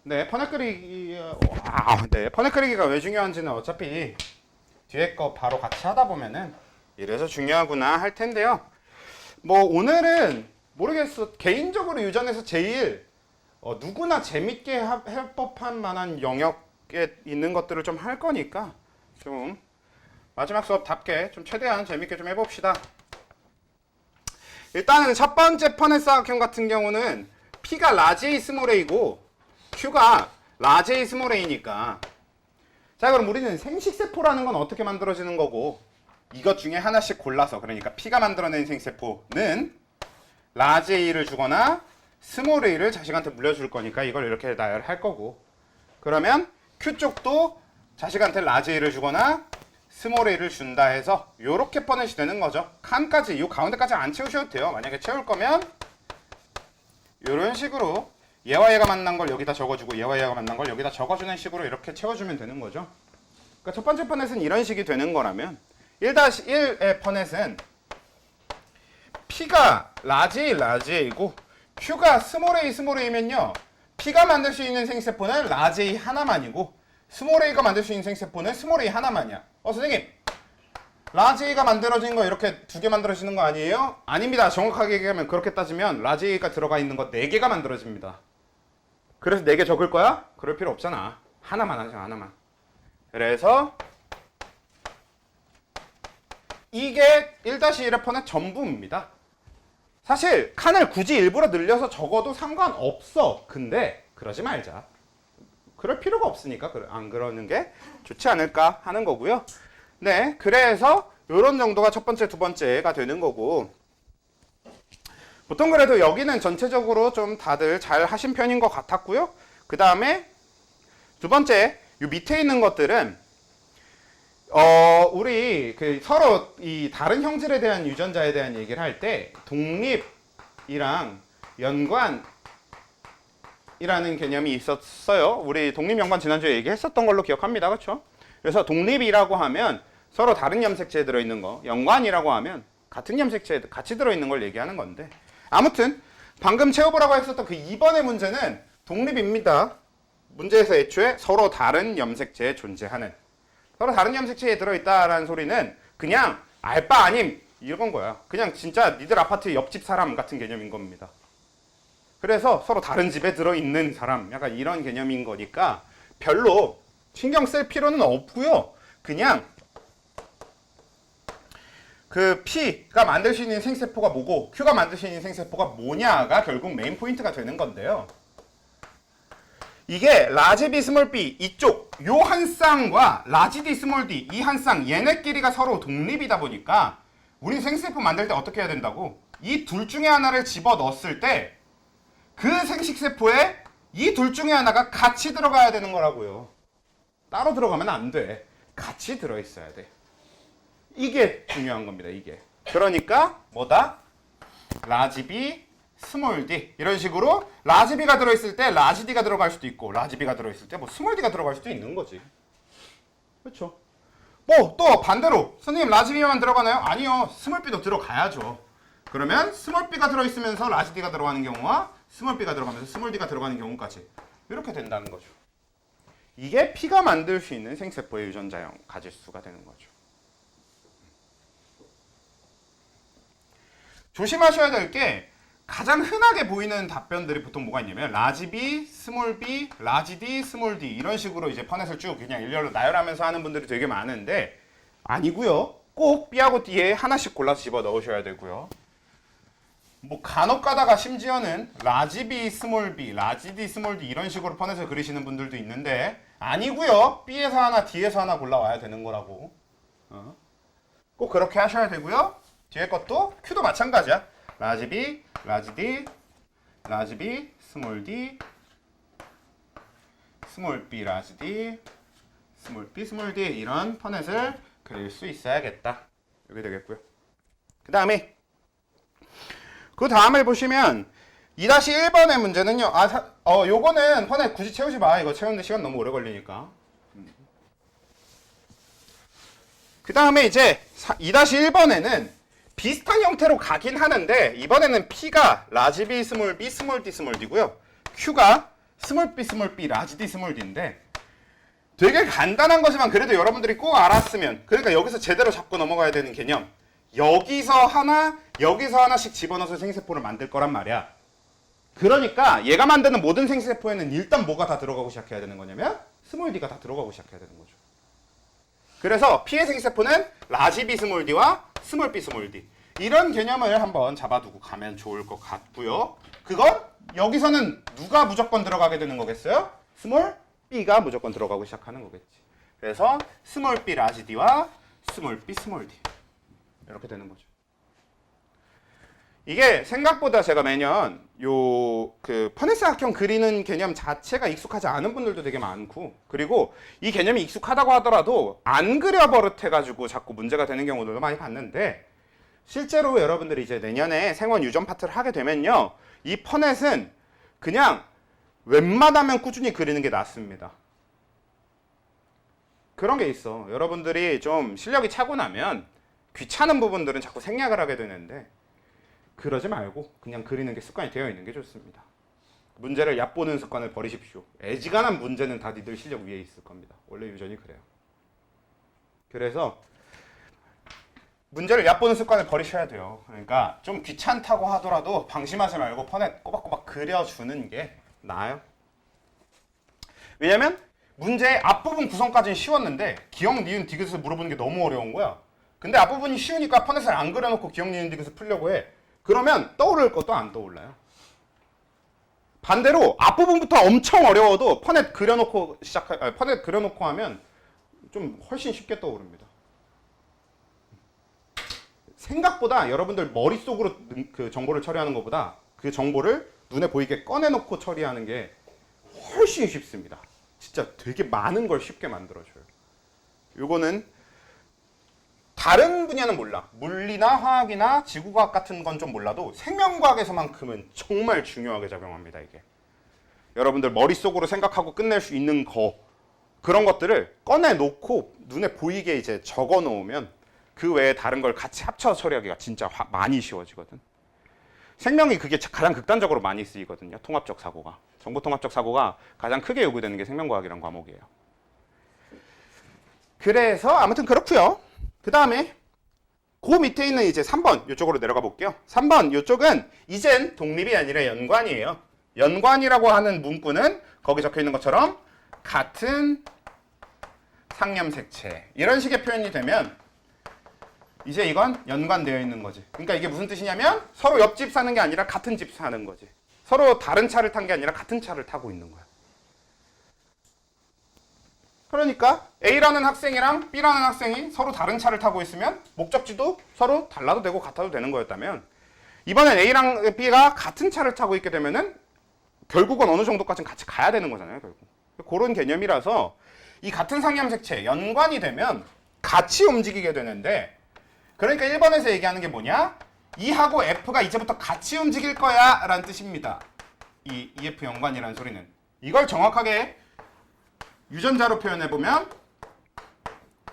네, 퍼넥 그리기, 네, 퍼넥 그리기가 왜 중요한지는 어차피 뒤에 거 바로 같이 하다 보면은 이래서 중요하구나 할 텐데요. 뭐 오늘은 모르겠어. 개인적으로 유전에서 제일 누구나 재밌게 할 법한 만한 영역에 있는 것들을 좀 할 거니까 좀 마지막 수업답게 좀 최대한 재밌게 좀 해봅시다. 일단은 첫 번째 퍼넷 사각형 같은 경우는 P가 라지 A 스몰 A고 Q가 라지 A 스몰 A니까 자 그럼 우리는 생식세포라는 건 어떻게 만들어지는 거고 이것 중에 하나씩 골라서 그러니까 P가 만들어낸 생세포는 라지 A를 주거나 스몰 A를 자식한테 물려줄 거니까 이걸 이렇게 나열할 거고 그러면 Q 쪽도 자식한테 라지 A를 주거나 스몰 A를 준다 해서 요렇게 퍼넷이 되는 거죠. 칸까지 요 가운데까지 안 채우셔도 돼요. 만약에 채울 거면 요런 식으로 얘와 얘가 만난 걸 여기다 적어주고 얘와 얘가 만난 걸 여기다 적어주는 식으로 이렇게 채워주면 되는 거죠. 그러니까 첫 번째 퍼넷은 이런 식이 되는 거라면 1-1의 퍼넷은 P가 라지 A고 Q가 스몰 A면요 P가 만들 수 있는 생세포는 라지 A 하나만이고 스몰 A가 만들 수 있는 생세포는 스몰 A 하나만이야. 선생님 라지 A가 만들어진 거 이렇게 두 개 만들어지는 거 아니에요? 아닙니다. 정확하게 얘기하면 그렇게 따지면 라지 A가 들어가 있는 거 4개가 만들어집니다. 그래서 4개 적을 거야? 그럴 필요 없잖아. 하나만 하자 하나만. 그래서 이게 1-1의 퍼넷 전부입니다. 사실 칸을 굳이 일부러 늘려서 적어도 상관없어. 근데 그러지 말자. 그럴 필요가 없으니까 안 그러는 게 좋지 않을까 하는 거고요. 네, 그래서 이런 정도가 첫 번째, 두 번째가 되는 거고 보통 그래도 여기는 전체적으로 좀 다들 잘 하신 편인 것 같았고요. 그 다음에 두 번째, 이 밑에 있는 것들은 우리 서로 이 다른 형질에 대한 유전자에 대한 얘기를 할 때 독립이랑 연관 이라는 개념이 있었어요. 우리 독립연관 지난주에 얘기했었던 걸로 기억합니다. 그렇죠? 그래서 독립이라고 하면 서로 다른 염색체에 들어있는 거, 연관이라고 하면 같은 염색체에 같이 들어있는 걸 얘기하는 건데 아무튼 방금 채워보라고 했었던 그 2번의 문제는 독립입니다. 문제에서 애초에 서로 다른 염색체에 존재하는 서로 다른 염색체에 들어있다라는 소리는 그냥 알바 아님 이런 거야. 그냥 진짜 니들 아파트 옆집 사람 같은 개념인 겁니다. 그래서 서로 다른 집에 들어있는 사람 약간 이런 개념인 거니까 별로 신경 쓸 필요는 없고요. 그냥 그 P가 만들 수 있는 생세포가 뭐고 Q가 만들 수 있는 생세포가 뭐냐가 결국 메인 포인트가 되는 건데요. 이게 라지 B 스몰 B 이쪽 요 한 쌍과 라지 D 스몰 D 이 한 쌍 얘네끼리가 서로 독립이다 보니까 우리 생세포 만들 때 어떻게 해야 된다고? 이 둘 중에 하나를 집어 넣었을 때 그 생식세포에 이 둘 중에 하나가 같이 들어가야 되는 거라고요. 따로 들어가면 안 돼. 같이 들어있어야 돼. 이게 중요한 겁니다. 이게. 그러니까 뭐다? 라지 B, 스몰 D 이런 식으로 라지 B가 들어있을 때 라지 D가 들어갈 수도 있고 라지 B가 들어있을 때 뭐 스몰 D가 들어갈 수도 있는 거지. 그렇죠? 뭐 또 반대로 선생님 라지 B만 들어가나요? 아니요. 스몰 B도 들어가야죠. 그러면 스몰 B가 들어있으면서 라지 D가 들어가는 경우와 스몰 B가 들어가면서 스몰 D가 들어가는 경우까지 이렇게 된다는 거죠. 이게 P가 만들 수 있는 생세포의 유전자형 가질 수가 되는 거죠. 조심하셔야 될 게 가장 흔하게 보이는 답변들이 보통 뭐가 있냐면 라지 B, 스몰 B, 라지 D, 스몰 D 이런 식으로 이제 퍼넷을 쭉 그냥 일렬로 나열하면서 하는 분들이 되게 많은데 아니고요. 꼭 B하고 D에 하나씩 골라서 집어 넣으셔야 되고요. 뭐 간혹 가다가 심지어는 라지 B, 스몰 B, 라지 D, 스몰 D 이런 식으로 퍼넷을 그리시는 분들도 있는데 아니고요. B에서 하나, D에서 하나 골라와야 되는 거라고. 꼭 그렇게 하셔야 되고요. 뒤에 것도 Q도 마찬가지야. 라지 B, 라지 D, 라지 B, 스몰 D, 스몰 B, 라지 D, 스몰 B, 스몰 D 이런 퍼넷을 그릴 수 있어야겠다. 이렇게 되겠고요. 그 다음에 보시면 2-1번의 문제는요. 요거는 퍼넷 굳이 채우지 마. 이거 채우는데 시간 너무 오래 걸리니까. 그 다음에 이제 2-1번에는 비슷한 형태로 가긴 하는데 이번에는 P가 라지 B, 스몰 B, 스몰 D, 스몰 D고요. Q가 스몰 b, 라지 D, 스몰 D인데 되게 간단한 거지만 그래도 여러분들이 꼭 알았으면, 그러니까 여기서 제대로 잡고 넘어가야 되는 개념, 여기서 하나, 여기서 하나씩 집어넣어서 생세포를 만들 거란 말이야. 그러니까 얘가 만드는 모든 생세포에는 일단 뭐가 다 들어가고 시작해야 되는 거냐면 스몰 D가 다 들어가고 시작해야 되는 거죠. 그래서 P의 생세포는 라지 B 스몰 D와 스몰 B 스몰 D, 이런 개념을 한번 잡아두고 가면 좋을 것 같고요. 그건 여기서는 누가 무조건 들어가게 되는 거겠어요? 스몰 B가 무조건 들어가고 시작하는 거겠지. 그래서 스몰 B 라지 D와 스몰 B 스몰 D 이렇게 되는 거죠. 이게 생각보다 제가 매년 그 퍼네스 학형 그리는 개념 자체가 익숙하지 않은 분들도 되게 많고, 그리고 이 개념이 익숙하다고 하더라도 안 그려 버릇해가지고 자꾸 문제가 되는 경우들도 많이 봤는데, 실제로 여러분들이 이제 내년에 생원 유전 파트를 하게 되면요, 이 퍼넷은 그냥 웬만하면 꾸준히 그리는 게 낫습니다. 그런 게 있어. 여러분들이 좀 실력이 차고 나면 귀찮은 부분들은 자꾸 생략을 하게 되는데, 그러지 말고 그냥 그리는 게 습관이 되어 있는 게 좋습니다. 문제를 얕보는 습관을 버리십시오. 애지간한 문제는 다 니들 실력 위에 있을 겁니다. 원래 유전이 그래요. 그래서 문제를 얕보는 습관을 버리셔야 돼요. 그러니까 좀 귀찮다고 하더라도 방심하지 말고 퍼넷 꼬박꼬박 그려주는 게 나아요. 왜냐면 문제의 앞부분 구성까지는 쉬웠는데 기억, 니은, 디귿을 물어보는 게 너무 어려운 거야. 근데 앞부분이 쉬우니까 퍼넷을 안 그려놓고 기억, 니은, 디귿을 풀려고 해. 그러면 떠오를 것도 안 떠올라요. 반대로 앞부분부터 엄청 어려워도 퍼넷 그려놓고 퍼넷 그려놓고 하면 좀 훨씬 쉽게 떠오릅니다. 생각보다 여러분들 머릿속으로 그 정보를 처리하는 것보다 그 정보를 눈에 보이게 꺼내놓고 처리하는 게 훨씬 쉽습니다. 진짜 되게 많은 걸 쉽게 만들어줘요. 요거는 다른 분야는 몰라. 물리나 화학이나 지구과학 같은 건 좀 몰라도 생명과학에서만큼은 정말 중요하게 작용합니다, 이게. 여러분들 머릿속으로 생각하고 끝낼 수 있는 그런 것들을 꺼내놓고 눈에 보이게 이제 적어 놓으면 그 외에 다른 걸 같이 합쳐서 처리하기가 진짜 많이 쉬워지거든. 생명이 그게 가장 극단적으로 많이 쓰이거든요. 통합적 사고가. 정보통합적 사고가 가장 크게 요구되는 게 생명과학이란 과목이에요. 그래서 아무튼 그렇고요. 그 다음에 그 밑에 있는 이제 3번 이쪽으로 내려가 볼게요. 3번 이쪽은 이젠 독립이 아니라 연관이에요. 연관이라고 하는 문구는 거기 적혀 있는 것처럼 같은 상념색체, 이런 식의 표현이 되면 이제 이건 연관되어 있는 거지. 그러니까 이게 무슨 뜻이냐면 서로 옆집 사는 게 아니라 같은 집 사는 거지. 서로 다른 차를 탄 게 아니라 같은 차를 타고 있는 거야. 그러니까 A라는 학생이랑 B라는 학생이 서로 다른 차를 타고 있으면 목적지도 서로 달라도 되고 같아도 되는 거였다면, 이번엔 A랑 B가 같은 차를 타고 있게 되면은 결국은 어느 정도까지는 같이 가야 되는 거잖아요, 결국. 그런 개념이라서 이 같은 상념색체 연관이 되면 같이 움직이게 되는데, 그러니까 1번에서 얘기하는 게 뭐냐? E하고 F가 이제부터 같이 움직일 거야 라는 뜻입니다. 이 EF 연관이라는 소리는. 이걸 정확하게 유전자로 표현해보면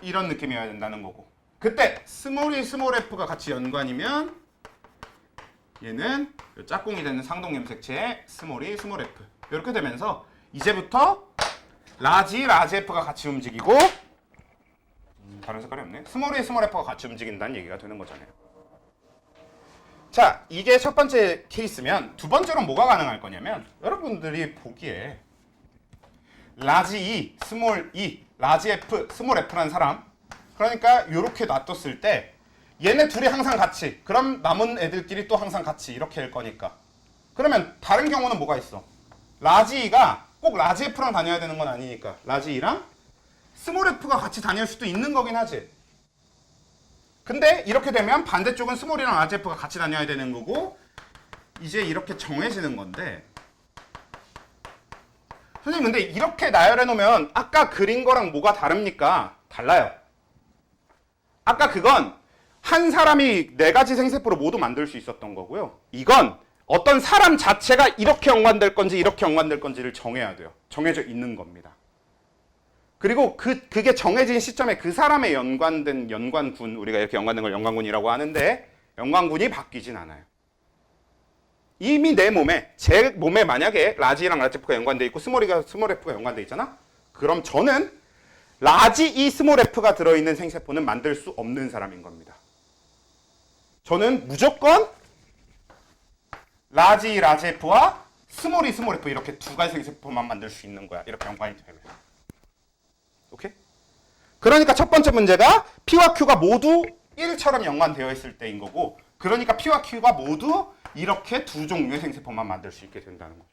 이런 느낌이어야 된다는 거고, 그때 스몰 E, 스몰 F가 같이 연관이면 얘는 짝꿍이 되는 상동염색체의 스몰 E, 스몰 F, 이렇게 되면서 이제부터 라지 F가 같이 움직이고, 다른 색깔이 없네. 스몰 E, 스몰 F가 같이 움직인다는 얘기가 되는 거잖아요. 자, 이게 첫 번째 케이스면 두 번째로는 뭐가 가능할 거냐면, 여러분들이 보기에 라지 E, 스몰 E, 라지 F, 스몰 F라는 사람, 그러니까 이렇게 놔뒀을 때 얘네 둘이 항상 같이, 그럼 남은 애들끼리 또 항상 같이 이렇게 할 거니까. 그러면 다른 경우는 뭐가 있어? 라지 E가 꼭 라지 F랑 다녀야 되는 건 아니니까 라지 E랑 스몰 F가 같이 다닐 수도 있는 거긴 하지. 근데 이렇게 되면 반대쪽은 스몰이랑 라지 F가 같이 다녀야 되는 거고, 이제 이렇게 정해지는 건데, 선생님 근데 이렇게 나열해 놓으면 아까 그린 거랑 뭐가 다릅니까? 달라요. 아까 그건 한 사람이 네 가지 생세포를 모두 만들 수 있었던 거고요. 이건 어떤 사람 자체가 이렇게 연관될 건지 이렇게 연관될 건지를 정해야 돼요. 정해져 있는 겁니다. 그리고 그게 정해진 시점에 그 사람의 연관된 연관군, 우리가 이렇게 연관된 걸 연관군이라고 하는데, 연관군이 바뀌진 않아요. 이미 내 몸에, 제 몸에 만약에 라지랑 라지 F가 연관돼 있고 스몰 F가 연관돼 있잖아? 그럼 저는 라지 E 스몰 F가 들어있는 생세포는 만들 수 없는 사람인 겁니다. 저는 무조건 라지 F와 스몰 F 이렇게 두 가지 생세포만 만들 수 있는 거야. 이렇게 연관이 되면. 오케이? 그러니까 첫 번째 문제가 P와 Q가 모두 1처럼 연관되어 있을 때인 거고, 그러니까 P와 Q가 모두 이렇게 두 종류의 생세포만 만들 수 있게 된다는 거죠.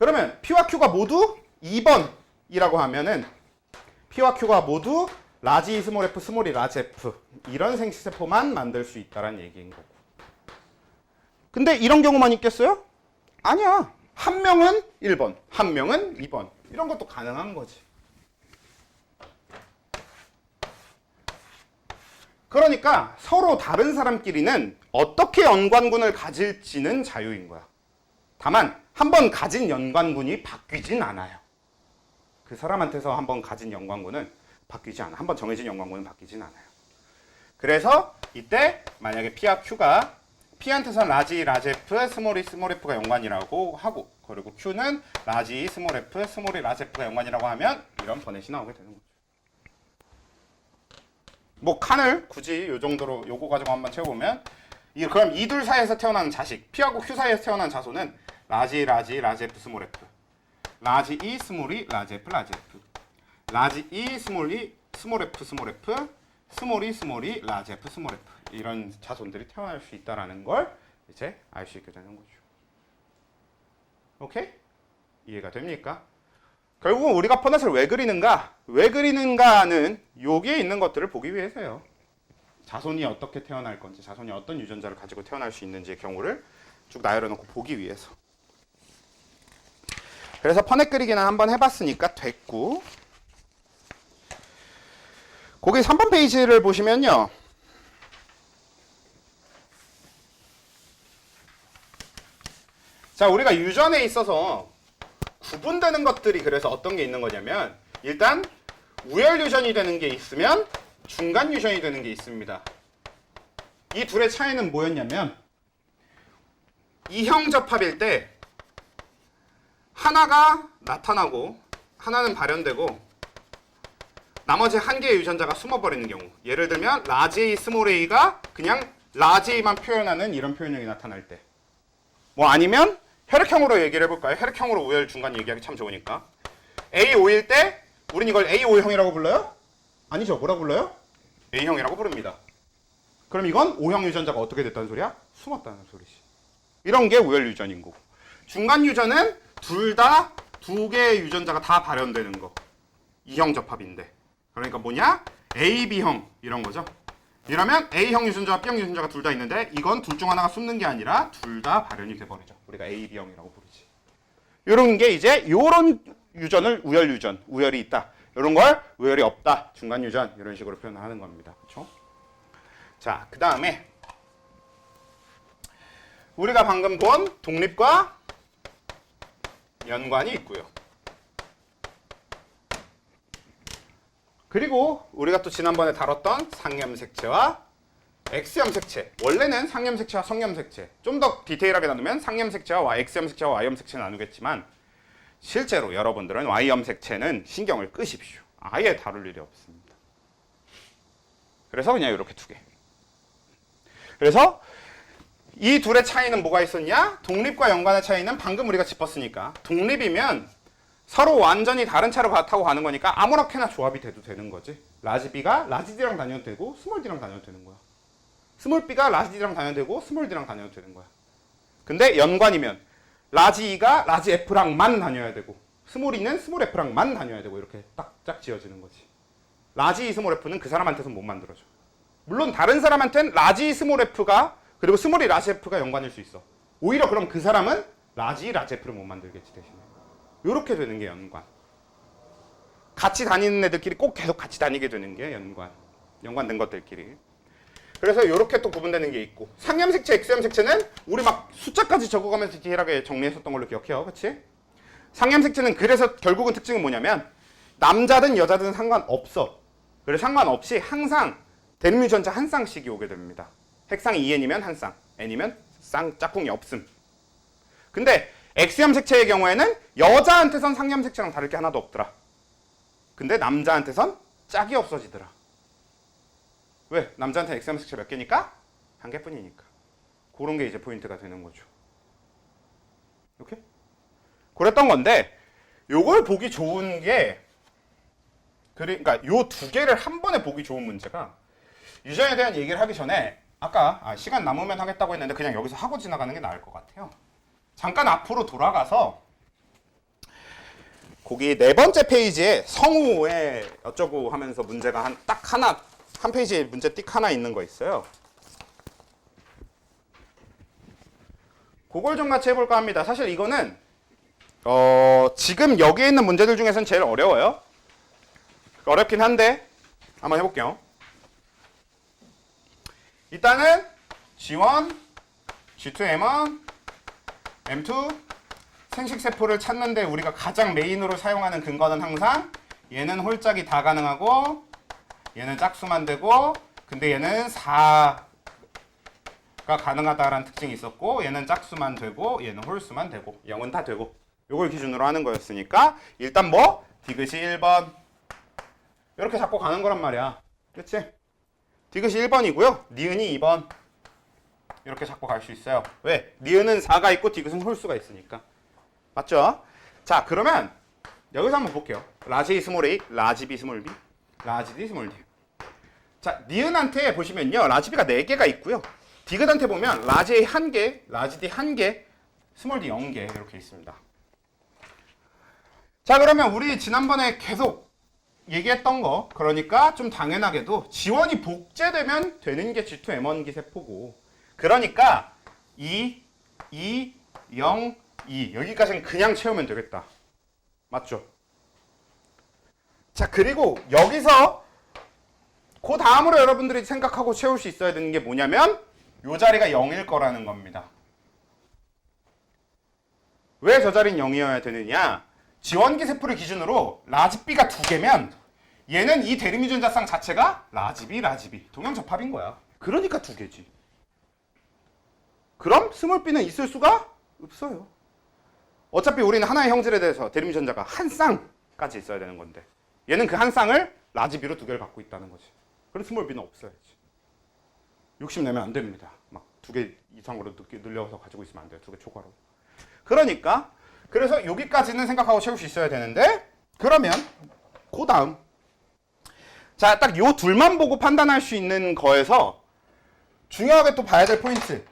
그러면 P와 Q가 모두 2번이라고 하면은 P와 Q가 모두 라지 E 스몰 F, 스몰 E 라지 F 이런 생세포만 만들 수 있다는 얘기인 거고. 근데 이런 경우만 있겠어요? 아니야. 한 명은 1번, 한 명은 2번. 이런 것도 가능한 거지. 그러니까 서로 다른 사람끼리는 어떻게 연관군을 가질지는 자유인 거야. 다만 한 번 가진 연관군이 바뀌진 않아요. 그 사람한테서 한 번 가진 연관군은 바뀌지 않아. 한 번 정해진 연관군은 바뀌진 않아요. 그래서 이때 만약에 P와 Q가 P한테선 라지 F, 스몰 F가 연관이라고 하고, 그리고 Q는 라지 스몰 F, 스몰 라지 F가 연관이라고 하면 이런 버넷이 나오게 되는 거죠. 뭐 칸을 굳이 이 정도로 요거 가지고 한번 채워보면, 그럼 이 둘 사이에서 태어나는 자식, P하고 Q 사이에서 태어난 자손은 라지 F, 스몰 F, 라지 E, 스몰 E, 라지 F, 라지 E, 스몰 F, 스몰 E, 라지 F, 스몰 F 이런 자손들이 태어날 수 있다는 걸 이제 알 수 있게 되는 거죠. 오케이? 이해가 됩니까? 결국은 우리가 퍼넷을 왜 그리는가는 여기에 있는 것들을 보기 위해서요. 자손이 어떻게 태어날 건지, 자손이 어떤 유전자를 가지고 태어날 수 있는지의 경우를 쭉 나열해 놓고 보기 위해서. 그래서 퍼넷 그리기는 한번 해봤으니까 됐고, 거기 3번 페이지를 보시면요. 자, 우리가 유전에 있어서 구분되는 것들이 그래서 어떤 게 있는 거냐면, 일단 우열 유전이 되는 게 있으면 중간 유전이 되는 게 있습니다. 이 둘의 차이는 뭐였냐면, 이형 접합일 때 하나가 나타나고 하나는 발현되고 나머지 한 개의 유전자가 숨어버리는 경우, 예를 들면 라지 A, 스몰 a가 그냥 라지 A만 표현하는 이런 표현력이 나타날 때, 뭐 아니면 혈액형으로 얘기를 해볼까요? 혈액형으로 우열 중간 얘기하기 참 좋으니까. A5일 때 우린 이걸 A5형이라고 불러요? 아니죠. 뭐라고 불러요? A형이라고 부릅니다. 그럼 이건 O형 유전자가 어떻게 됐다는 소리야? 숨었다는 소리지. 이런 게 우열 유전인 거고. 중간 유전은 둘 다 두 개의 유전자가 다 발현되는 거. E형 접합인데. 그러니까 뭐냐? AB형 이런 거죠. 이러면 A형 유전자와 B형 유전자가 둘 다 있는데 이건 둘 중 하나가 숨는 게 아니라 둘 다 발현이 돼버리죠. 우리가 AB형이라고 부르지. 이런 게 이제 요런 유전을 우열 유전, 우열이 있다. 이런 걸 우열이 없다, 중간 유전 이런 식으로 표현하는 겁니다. 그렇죠? 자, 그 다음에 우리가 방금 본 독립과 연관이 있고요. 그리고 우리가 또 지난번에 다뤘던 상염색체와 X염색체. 원래는 상염색체와 성염색체. 좀 더 디테일하게 나누면 상염색체와 X염색체와 Y염색체 나누겠지만 실제로 여러분들은 Y염색체는 신경을 끄십시오. 아예 다룰 일이 없습니다. 그래서 그냥 이렇게 두 개. 그래서 이 둘의 차이는 뭐가 있었냐? 독립과 연관의 차이는 방금 우리가 짚었으니까, 독립이면 서로 완전히 다른 차로 타고 가는 거니까 아무렇게나 조합이 돼도 되는 거지. 라지 B가 라지 D랑 다녀도 되고 스몰 D랑 다녀도 되는 거야. 스몰 B가 라지 D랑 다녀도 되고 스몰 D랑 다녀도 되는 거야. 근데 연관이면 라지 E가 라지 F랑만 다녀야 되고 스몰 E는 스몰 F랑만 다녀야 되고 이렇게 딱짝 지어지는 거지. 라지 E 스몰 F는 그 사람한테서 못 만들어져. 물론 다른 사람한테는 라지 E 스몰 F가 그리고 스몰 E 라지 F가 연관일 수 있어. 오히려 그럼 그 사람은 라지 E 라지 F를 못 만들겠지 대신에. 요렇게 되는 게 연관. 같이 다니는 애들끼리 꼭 계속 같이 다니게 되는 게 연관. 연관된 것들끼리. 그래서 요렇게 또 구분되는 게 있고, 상염색체, X염색체는 우리 막 숫자까지 적어가면서 디테일하게 정리했었던 걸로 기억해요. 그치? 상염색체는 그래서 결국은 특징은 뭐냐면 남자든 여자든 상관없어. 그래서 상관없이 항상 대립유전자 한 쌍씩이 오게 됩니다. 핵상이 2n이면 한 쌍, n이면 짝꿍이 없음. 근데 X형 색채의 경우에는 여자한테선 상형 색채랑 다를 게 하나도 없더라. 근데 남자한테선 짝이 없어지더라. 왜? 남자한테 X형 색채 몇 개니까? 한 개뿐이니까. 그런 게 이제 포인트가 되는 거죠. 오케이? 그랬던 건데 요걸 보기 좋은 게 그러니까 요 두 개를 한 번에 보기 좋은 문제가 유전에 대한 얘기를 하기 전에 아까 시간 남으면 하겠다고 했는데 그냥 여기서 하고 지나가는 게 나을 것 같아요. 잠깐 앞으로 돌아가서 거기 네 번째 페이지에 성우에 어쩌고 하면서 문제가 딱 하나 한 페이지에 문제 띡 하나 있는 거 있어요. 그걸 좀 같이 해볼까 합니다. 사실 이거는 지금 여기에 있는 문제들 중에서는 제일 어려워요. 어렵긴 한데 한번 해볼게요. 일단은 G1, G2, M1, M2 생식세포를 찾는데 우리가 가장 메인으로 사용하는 근거는 항상 얘는 홀짝이 다 가능하고 얘는 짝수만 되고 근데 얘는 4가 가능하다라는 특징이 있었고 얘는 짝수만 되고 얘는 홀수만 되고 0은 다 되고 요걸 기준으로 하는 거였으니까 일단 뭐 디귿이 1번 이렇게 잡고 가는 거란 말이야. 그치? 디귿이 1번이고요. 니은이 2번 이렇게 잡고 갈 수 있어요. 왜? 니은은 4가 있고 디귿은 홀수가 있으니까. 맞죠? 자 그러면 여기서 한번 볼게요. 라지 A 스몰 A, 라지 B 스몰 B, 라지 D 스몰 D. 자 니은한테 보시면요. 라지 B가 4개가 있고요. 디귿한테 보면 라지 A 1개, 라지 D 1개, 스몰 D 0개 이렇게 있습니다. 자 그러면 우리 지난번에 계속 얘기했던 거 그러니까 좀 당연하게도 G1이 복제되면 되는 게 G2 M1기 세포고 그러니까 2, 2, 0, 2 여기까지는 그냥 채우면 되겠다. 맞죠? 자 그리고 여기서 그 다음으로 여러분들이 생각하고 채울 수 있어야 되는 게 뭐냐면 이 자리가 0일 거라는 겁니다. 왜 저 자리는 0이어야 되느냐? G1기 세포를 기준으로 라지 B가 2개면 얘는 이 대립유전자쌍 자체가 라지 B, 라지 B 동형접합인 거야. 그러니까 2개지. 그럼 스몰 B는 있을 수가 없어요. 어차피 우리는 하나의 형질에 대해서 대립유전자가 한 쌍까지 있어야 되는 건데 얘는 그 한 쌍을 라지 B로 2개를 갖고 있다는 거지. 그럼 스몰 B는 없어야지. 욕심내면 안 됩니다. 막 2개 이상으로 늘려서 가지고 있으면 안 돼요. 2개 초과로. 그러니까 그래서 여기까지는 생각하고 채울 수 있어야 되는데 그러면 그 다음 자 딱 요 둘만 보고 판단할 수 있는 거에서 중요하게 또 봐야 될 포인트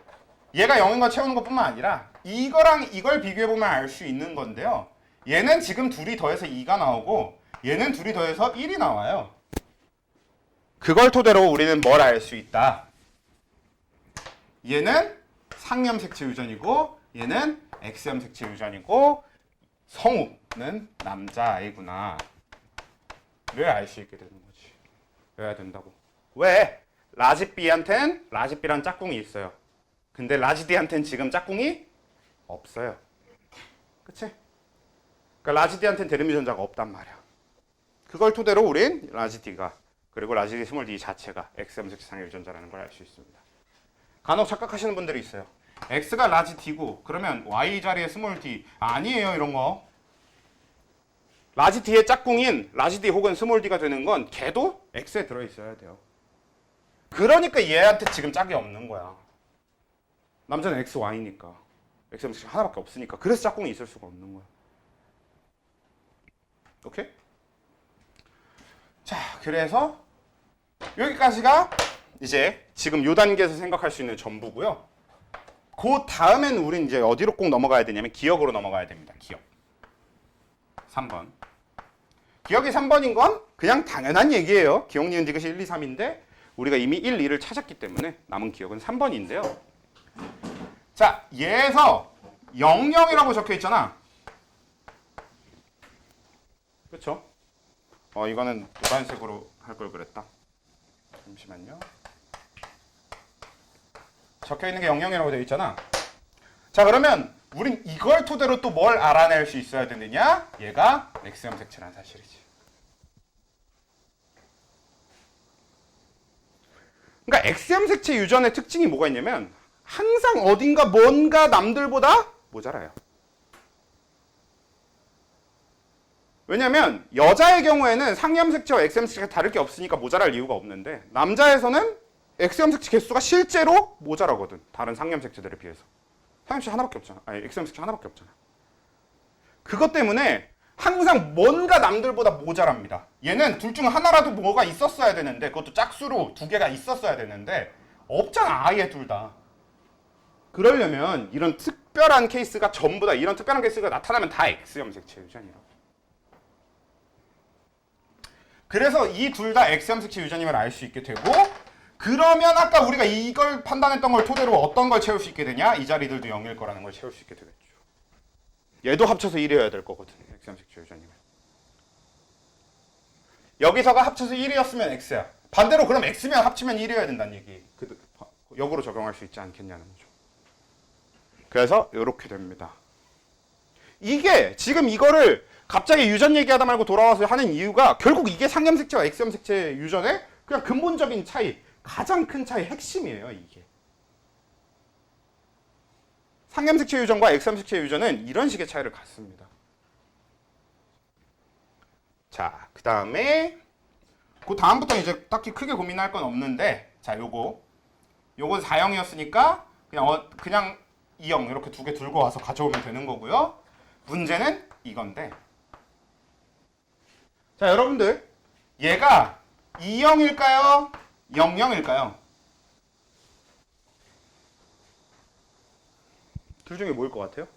얘가 0인 거 채우는 것뿐만 아니라 이거랑 이걸 비교해보면 알 수 있는 건데요 얘는 지금 둘이 더해서 2가 나오고 얘는 둘이 더해서 1이 나와요. 그걸 토대로 우리는 뭘 알 수 있다. 얘는 상염 색채 유전이고 얘는 X염 색채 유전이고 성우는 남자아이구나 를 알 수 있게 되는 거지. 외워야 된다고. 왜? 라지 B한테는 라지 B란 짝꿍이 있어요. 근데 라지 D한테는 지금 짝꿍이 없어요. 그치? 그러니까 라지 D한테는 대립유전자가 없단 말이야. 그걸 토대로 우린 라지 D가 그리고 라지 D 스몰 D 자체가 X염 색채 상의 유전자라는 걸 알 수 있습니다. 간혹 착각하시는 분들이 있어요. X가 라지 D고 그러면 Y 자리에 스몰 D 아니에요 이런 거. 라지 D의 짝꿍인 라지 D 혹은 스몰 D가 되는 건 걔도 X에 들어있어야 돼요. 그러니까 얘한테 지금 짝이 없는 거야. 남자는 X, Y니까. X는 하나밖에 없으니까. 그래서 짝꿍이 있을 수가 없는 거야. 오케이? 자, 그래서 여기까지가 이제 지금 요 단계에서 생각할 수 있는 전부고요. 그 다음엔 우린 이제 어디로 꼭 넘어가야 되냐면 기억으로 넘어가야 됩니다. 기억. 3번. 기억이 3번인 건 그냥 당연한 얘기예요. 기억, 니은, 디귿이 1, 2, 3인데 우리가 이미 1, 2를 찾았기 때문에 남은 기억은 3번인데요. 자, 얘에서 00이라고 적혀 있잖아. 그렇죠? 이거는 노란색으로 할 걸 그랬다. 잠시만요. 적혀 있는 게 00이라고 되어 있잖아. 자, 그러면 우린 이걸 토대로 또 뭘 알아낼 수 있어야 되느냐? 얘가 X염 색채라는 사실이지. 그러니까 X형 색채 유전의 특징이 뭐가 있냐면 항상 어딘가 뭔가 남들보다 모자라요. 왜냐면 여자의 경우에는 상염 색채와 X염 색채가 다를 게 없으니까 모자랄 이유가 없는데 남자에서는 X염 색채 개수가 실제로 모자라거든. 다른 상염 색채들에 비해서. 상염 색채 하나밖에 없잖아. 아니 X염 색채 하나밖에 없잖아. 그것 때문에 항상 뭔가 남들보다 모자랍니다. 얘는 둘 중 하나라도 뭐가 있었어야 되는데 그것도 짝수로 두 개가 있었어야 되는데 없잖아. 아예 둘 다. 그러려면 이런 특별한 케이스가 전부 다 이런 특별한 케이스가 나타나면 다 X염 색채 유전이라고. 그래서 이 둘 다 X염 색채 유전임을 알 수 있게 되고 그러면 아까 우리가 이걸 판단했던 걸 토대로 어떤 걸 채울 수 있게 되냐? 이 자리들도 0일 거라는 걸 채울 수 있게 되겠죠. 얘도 합쳐서 1이어야 될 거거든. X염 색채 유전이면. 여기서가 합쳐서 1이었으면 X야. 반대로 그럼 X면 합치면 1이어야 된다는 얘기. 역으로 적용할 수 있지 않겠냐는 거죠. 그래서 이렇게 됩니다. 이게 지금 이거를 갑자기 유전 얘기하다 말고 돌아와서 하는 이유가 결국 이게 상염 색채와 X염 색채 유전의 그냥 근본적인 차이, 가장 큰 차이 핵심이에요. 이게. 상염 색채 유전과 X염 색채 유전은 이런 식의 차이를 갖습니다. 자, 그 다음에 그 다음부터 이제 딱히 크게 고민할 건 없는데 자, 요건 4형이었으니까 그냥 2형 이렇게 두 개 들고 와서 가져오면 되는 거고요. 문제는 이건데 자, 여러분들 얘가 2형일까요? 00일까요? 둘 중에 뭐일 것 같아요?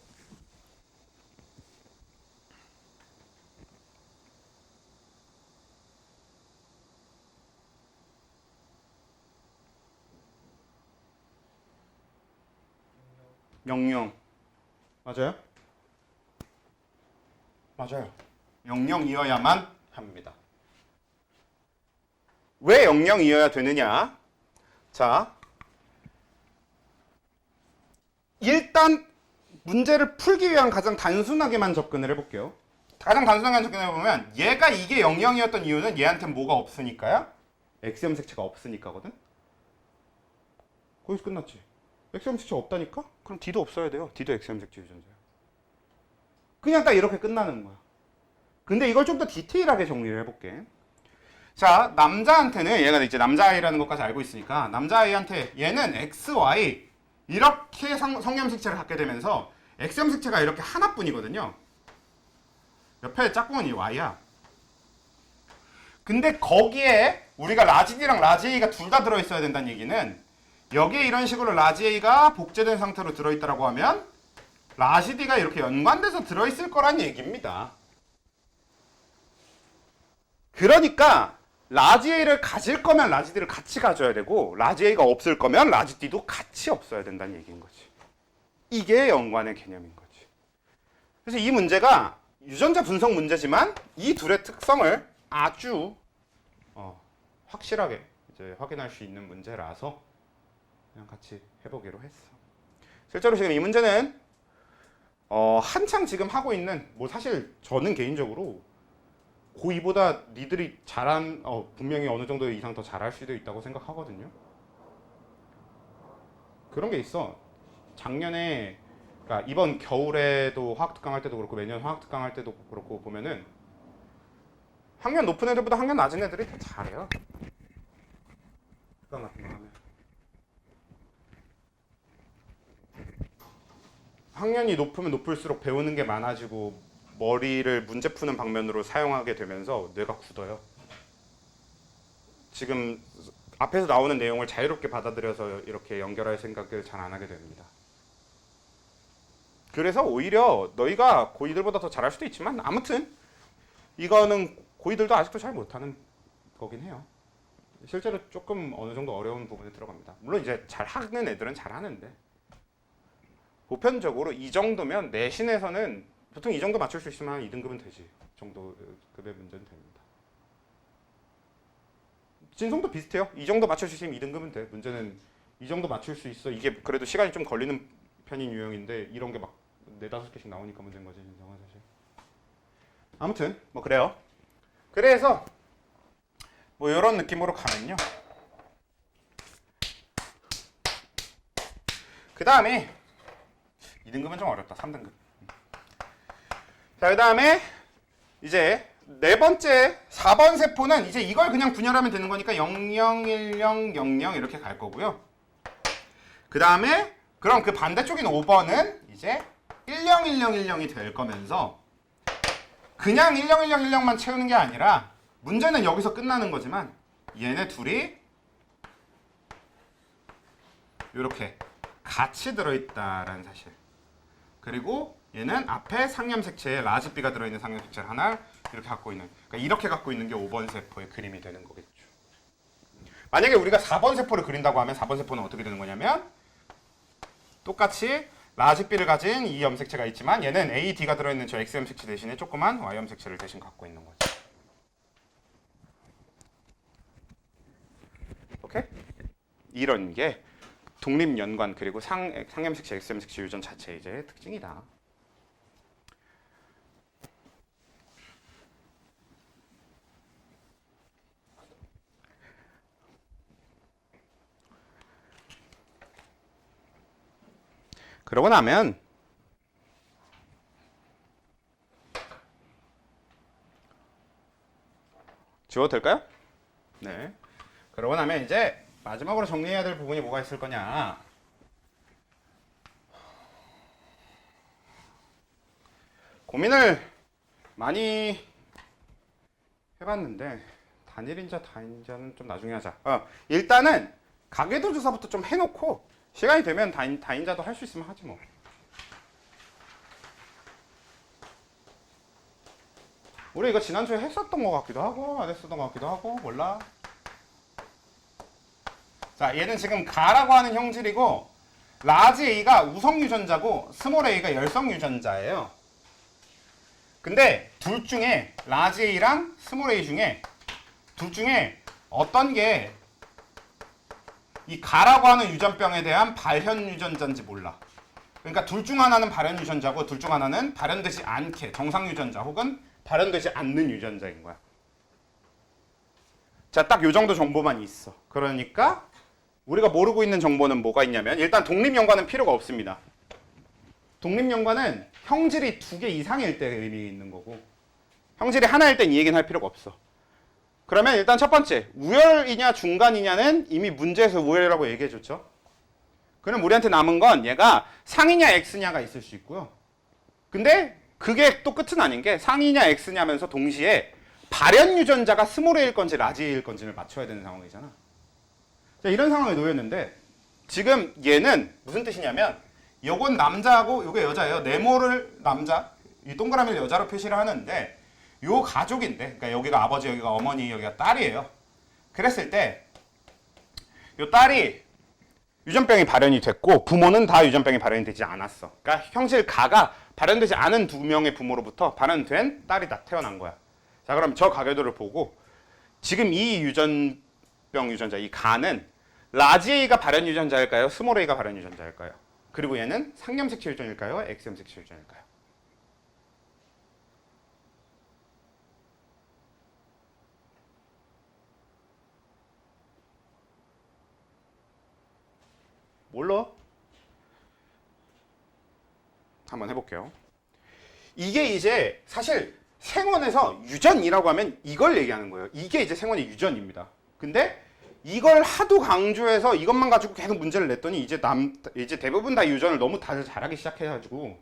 영영 맞아요? 맞아요. 00이어야만 합니다. 왜 00이어야 되느냐? 자, 일단 문제를 풀기 위한 가장 단순하게만 접근을 해볼게요. 가장 단순하게 접근을 해보면 얘가 이게 00이었던 이유는 얘한테 뭐가 없으니까요? X염 색채가 없으니까거든? 거기서 끝났지. X염 색채 없다니까? 그럼 D도 없어야 돼요. D도 X염 색채 유전자야. 그냥 딱 이렇게 끝나는 거야. 근데 이걸 좀 더 디테일하게 정리를 해볼게. 자, 남자한테는 얘가 이제 남자아이라는 것까지 알고 있으니까 남자아이한테 얘는 X, Y 이렇게 성염 색채를 갖게 되면서 X염 색채가 이렇게 하나뿐이거든요. 옆에 짝꿍은 이 Y야. 근데 거기에 우리가 라지 D랑 라지 A가 둘 다 들어있어야 된다는 얘기는 여기에 이런 식으로 라지 A가 복제된 상태로 들어있다라고 하면 라지 D가 이렇게 연관돼서 들어있을 거란 얘기입니다. 그러니까 라지 A를 가질 거면 라지 D를 같이 가져야 되고 라지 A가 없을 거면 라지 D도 같이 없어야 된다는 얘기인 거지. 이게 연관의 개념인 거지. 그래서 이 문제가 유전자 분석 문제지만 이 둘의 특성을 아주 확실하게 이제 확인할 수 있는 문제라서 그냥 같이 해보기로 했어. 실제로 지금 이 문제는 한창 지금 하고 있는 뭐 사실 저는 개인적으로 고2보다 니들이 잘한 분명히 어느 정도 이상 더 잘할 수도 있다고 생각하거든요. 그런 게 있어. 작년에 그러니까 이번 겨울에도 화학특강 할 때도 그렇고 매년 화학특강 할 때도 그렇고 보면은 학년 높은 애들보다 학년 낮은 애들이 더 잘해요. 특강 같은 거 하면. 학년이 높으면 높을수록 배우는 게 많아지고 머리를 문제 푸는 방면으로 사용하게 되면서 뇌가 굳어요. 지금 앞에서 나오는 내용을 자유롭게 받아들여서 이렇게 연결할 생각을 잘 안 하게 됩니다. 그래서 오히려 너희가 고2들보다 더 잘할 수도 있지만 아무튼 이거는 고2들도 아직도 잘 못하는 거긴 해요. 실제로 조금 어느 정도 어려운 부분에 들어갑니다. 물론 이제 잘 하는 애들은 잘 하는데 보편적으로 이 정도면 내신에서는 보통 이 정도 맞출 수 있으면 한 2등급은 되지. 정도 급의 문제는 됩니다. 진성도 비슷해요. 이 정도 맞출 수 있으면 2등급은 돼. 문제는 이 정도 맞출 수 있어. 이게 그래도 시간이 좀 걸리는 편인 유형인데 이런 게 막 4-5개씩 나오니까 문제인 거지. 진성은 사실. 아무튼 뭐 그래요. 그래서 뭐 이런 느낌으로 가면요. 그 다음에 2등급은 좀 어렵다. 3등급. 자, 그 다음에 이제 네 번째 4번 세포는 이제 이걸 그냥 분열하면 되는 거니까 001000 이렇게 갈 거고요. 그 다음에 그럼 그 반대쪽인 5번은 이제 101010이 될 거면서 그냥 101010만 채우는 게 아니라 문제는 여기서 끝나는 거지만 얘네 둘이 이렇게 같이 들어있다라는 사실. 그리고 얘는 앞에 상염색체에 라즈비가 들어있는 상염색체를 하나 이렇게 갖고 있는, 그러니까 이렇게 갖고 있는 게 5번 세포의 그림이 되는 거겠죠. 만약에 우리가 4번 세포를 그린다고 하면 4번 세포는 어떻게 되는 거냐면 똑같이 라즈비를 가진 이 염색체가 있지만 얘는 A, D가 들어있는 저 X 염색체 대신에 조그만 Y 염색체를 대신 갖고 있는 거죠. 오케이? 이런 게 독립연관 그리고 상염색체, X염색체 유전 자체의 이제 특징이다. 그러고 나면 지워도 될까요? 네. 그러고 나면 이제 마지막으로 정리해야 될 부분이 뭐가 있을 거냐. 고민을 많이 해봤는데 단일인자, 다인자는 좀 나중에 하자. 일단은 가계도 조사부터 좀 해놓고 시간이 되면 다인자도 할 수 있으면 하지 뭐. 우리 이거 지난주에 했었던 것 같기도 하고 안 했었던 것 같기도 하고 몰라. 자, 얘는 지금 가라고 하는 형질이고 라지 A가 우성 유전자고 스몰 A가 열성 유전자예요. 근데 둘 중에 라지 A랑 스몰 A 중에 둘 중에 어떤 게 이 가라고 하는 유전병에 대한 발현 유전자인지 몰라. 그러니까 둘 중 하나는 발현 유전자고 둘 중 하나는 발현되지 않게 정상 유전자 혹은 발현되지 않는 유전자인 거야. 자, 딱 요 정도 정보만 있어. 그러니까 우리가 모르고 있는 정보는 뭐가 있냐면 일단 독립연관은 필요가 없습니다. 독립연관은 형질이 2개 이상일 때 의미 있는 거고 형질이 하나일 땐 이 얘기는 할 필요가 없어. 그러면 일단 첫 번째, 우열이냐 중간이냐는 이미 문제에서 우열이라고 얘기해줬죠. 그럼 우리한테 남은 건 얘가 상이냐 X냐가 있을 수 있고요. 근데 그게 또 끝은 아닌 게 상이냐 X냐면서 동시에 발현 유전자가 스몰 A일 건지 라지 A일 건지를 맞춰야 되는 상황이잖아. 자, 이런 상황에 놓였는데 지금 얘는 무슨 뜻이냐면 요건 남자하고 요게 여자예요. 네모를 남자, 이 동그라미를 여자로 표시를 하는데 요 가족인데, 그러니까 여기가 아버지, 여기가 어머니, 여기가 딸이에요. 그랬을 때 요 딸이 유전병이 발현이 됐고 부모는 다 유전병이 발현이 되지 않았어. 그러니까 형질 가가 발현되지 않은 2명의 부모로부터 발현된 딸이 다 태어난 거야. 자, 그럼 저 가계도를 보고 지금 이 유전병 유전자, 이 가는 라지 A가 발현 유전자일까요? 스몰 A가 발현 유전자일까요? 그리고 얘는 상염색체 유전일까요? X염색체 유전일까요? 몰라? 한번 해볼게요. 이게 이제 사실 생원에서 유전이라고 하면 이걸 얘기하는 거예요. 이게 이제 생원의 유전입니다. 근데 이걸 하도 강조해서 이것만 가지고 계속 문제를 냈더니 이제 대부분 다 유전을 너무 다들 잘하기 시작해가지고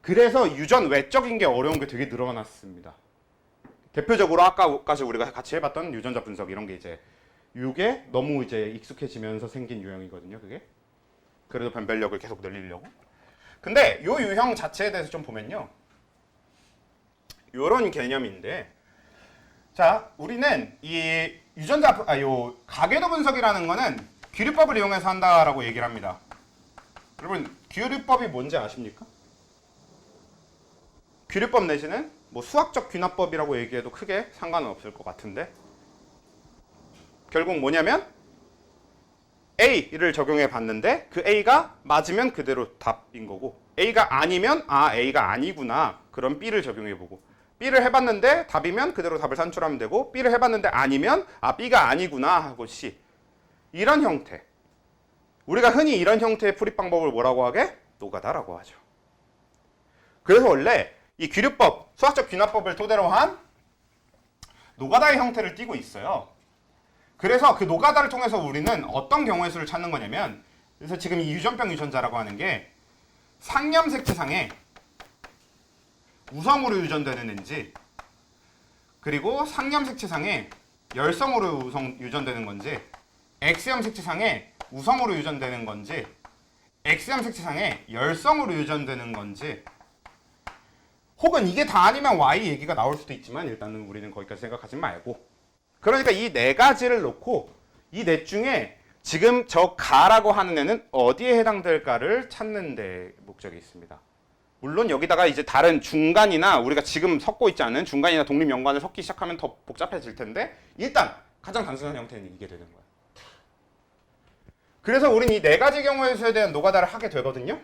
그래서 유전 외적인 게 어려운 게 되게 늘어났습니다. 대표적으로 아까까지 우리가 같이 해봤던 유전자 분석 이런 게 이제 이게 너무 이제 익숙해지면서 생긴 유형이거든요. 그게. 그래도 변별력을 계속 늘리려고. 근데 요 유형 자체에 대해서 좀 보면요. 요런 개념인데 자, 우리는 이 유전자, 요 가계도 분석이라는 거는 귀류법을 이용해서 한다라고 얘기를 합니다. 여러분, 귀류법이 뭔지 아십니까? 귀류법 내지는 뭐 수학적 귀납법이라고 얘기해도 크게 상관은 없을 것 같은데 결국 뭐냐면 A를 적용해 봤는데 그 A가 맞으면 그대로 답인 거고 A가 아니면 아 A가 아니구나 그럼 B를 적용해 보고 B를 해봤는데 답이면 그대로 답을 산출하면 되고 B를 해봤는데 아니면 아 B가 아니구나 하고 C 이런 형태 우리가 흔히 이런 형태의 풀이 방법을 뭐라고 하게? 노가다라고 하죠. 그래서 원래 이 귀류법, 수학적 귀납법을 토대로 한 노가다의 형태를 띠고 있어요. 그래서 그 노가다를 통해서 우리는 어떤 경우의 수를 찾는 거냐면, 그래서 지금 이 유전병 유전자라고 하는 게 상염 색채상에 우성으로 유전되는 앤지, 그리고 상염 색채상에 열성으로 유전되는 건지, X염 색채상에 우성으로 유전되는 건지, X염 색채상에 열성으로 유전되는 건지, 혹은 이게 다 아니면 Y 얘기가 나올 수도 있지만 일단은 우리는 거기까지 생각하지 말고, 그러니까 이 네 가지를 놓고 이 넷 중에 지금 저 가라고 하는 애는 어디에 해당될까를 찾는 데 목적이 있습니다. 물론 여기다가 이제 다른 중간이나 우리가 지금 섞고 있지 않은 중간이나 독립 연관을 섞기 시작하면 더 복잡해질 텐데, 일단 가장 단순한 형태는 이게 되는 거야. 그래서 우린 이 네 가지 경우의 수에 대한 노가다를 하게 되거든요.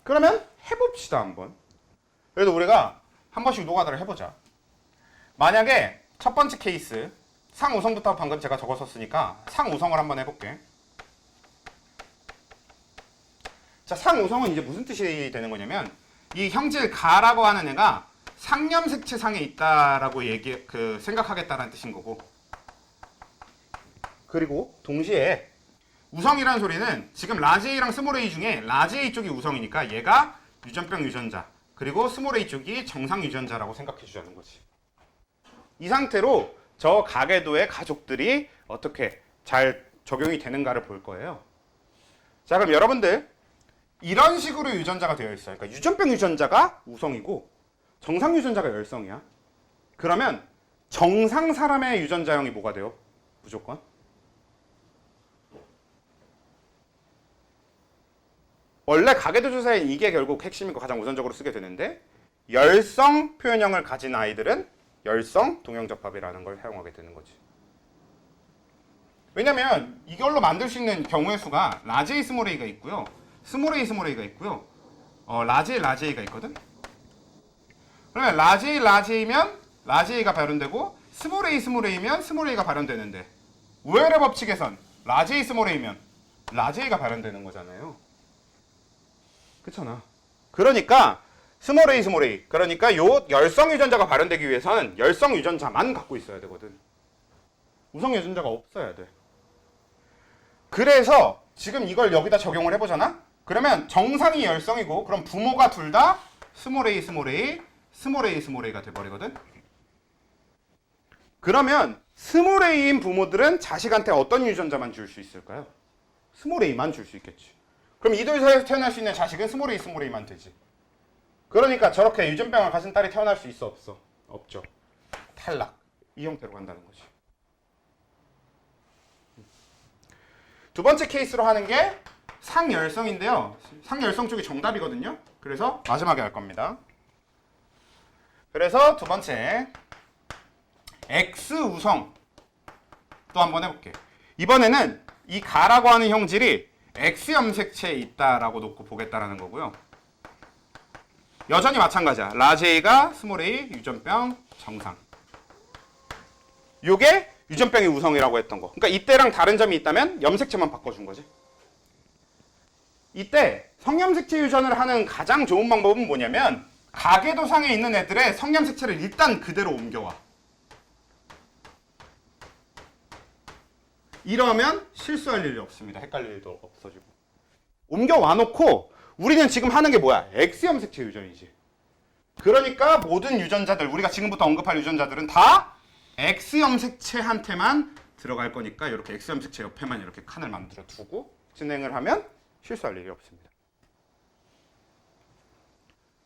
그러면 해봅시다 한번. 그래도 우리가 한 번씩 노가다를 해보자. 만약에 첫 번째 케이스 상우성부터 방금 제가 적었었으니까 상우성을 한번 해볼게. 자, 상우성은 이제 무슨 뜻이 되는 거냐면, 이 형질 가라고 하는 애가 상염 색채상에 있다라고 생각하겠다는 뜻인 거고, 그리고 동시에 우성이라는 소리는 지금 라지 A랑 스몰 A 중에 라지 A 쪽이 우성이니까 얘가 유전병 유전자, 그리고 스몰 A 쪽이 정상 유전자라고 생각해 주자는 거지. 이 상태로 저 가계도의 가족들이 어떻게 잘 적용이 되는가를 볼 거예요. 자, 그럼 여러분들 이런 식으로 유전자가 되어 있어요. 그러니까 유전병 유전자가 우성이고 정상 유전자가 열성이야. 그러면 정상 사람의 유전자형이 뭐가 돼요? 무조건? 원래 가계도 조사엔 이게 결국 핵심이고 가장 우선적으로 쓰게 되는데, 열성 표현형을 가진 아이들은 열성 동형접합이라는 걸 사용하게 되는 거지. 왜냐면 이걸로 만들 수 있는 경우의 수가 라지 A 스몰 A가 있고요, 스몰 A 스몰 A가 있고요, 라지 A 라지 A가 있거든. 그러면 라지 A 라지 A면 라지 A가 발현되고, 스몰 A 스몰 A면 스몰 A가 발현되는데, 우열의 법칙에선 라지 A 스몰 A면 라지 A가 발현되는 거잖아요. 그렇잖아. 그러니까 스몰 A 스몰 A, 그러니까 요 열성 유전자가 발현되기 위해서는 열성 유전자만 갖고 있어야 되거든. 우성 유전자가 없어야 돼. 그래서 지금 이걸 여기다 적용을 해보잖아. 그러면 정상이 열성이고, 그럼 부모가 둘 다 스몰 A 스몰 A 스몰 A 스몰 A가 돼버리거든. 그러면 스몰 A인 부모들은 자식한테 어떤 유전자만 줄 수 있을까요? 스몰 A만 줄 수 있겠지. 그럼 이들 사이에서 태어날 수 있는 자식은 스몰 A 스몰 A만 되지. 그러니까 저렇게 유전병을 가진 딸이 태어날 수 있어 없어? 없죠. 탈락. 이 형태로 간다는 거지. 두 번째 케이스로 하는 게 상열성인데요. 상열성 쪽이 정답이거든요. 그래서 마지막에 할 겁니다. 그래서 두 번째 X우성 또 한번 해볼게. 이번에는 이 가라고 하는 형질이 X염색체에 있다라고 놓고 보겠다라는 거고요. 여전히 마찬가지야. 라지 A가 스몰 A 유전병 정상. 요게 유전병의 우성이라고 했던 거. 그러니까 이때랑 다른 점이 있다면 염색체만 바꿔준 거지. 이때 성염색체 유전을 하는 가장 좋은 방법은 뭐냐면, 가계도상에 있는 애들의 성염색체를 일단 그대로 옮겨와. 이러면 실수할 일이 없습니다. 헷갈릴 일도 없어지고. 옮겨와 놓고 우리는 지금 하는 게 뭐야? X염색체 유전이지. 그러니까 모든 유전자들, 우리가 지금부터 언급할 유전자들은 다 X염색체한테만 들어갈 거니까 이렇게 X염색체 옆에만 이렇게 칸을 만들어 두고 진행을 하면 실수할 일이 없습니다.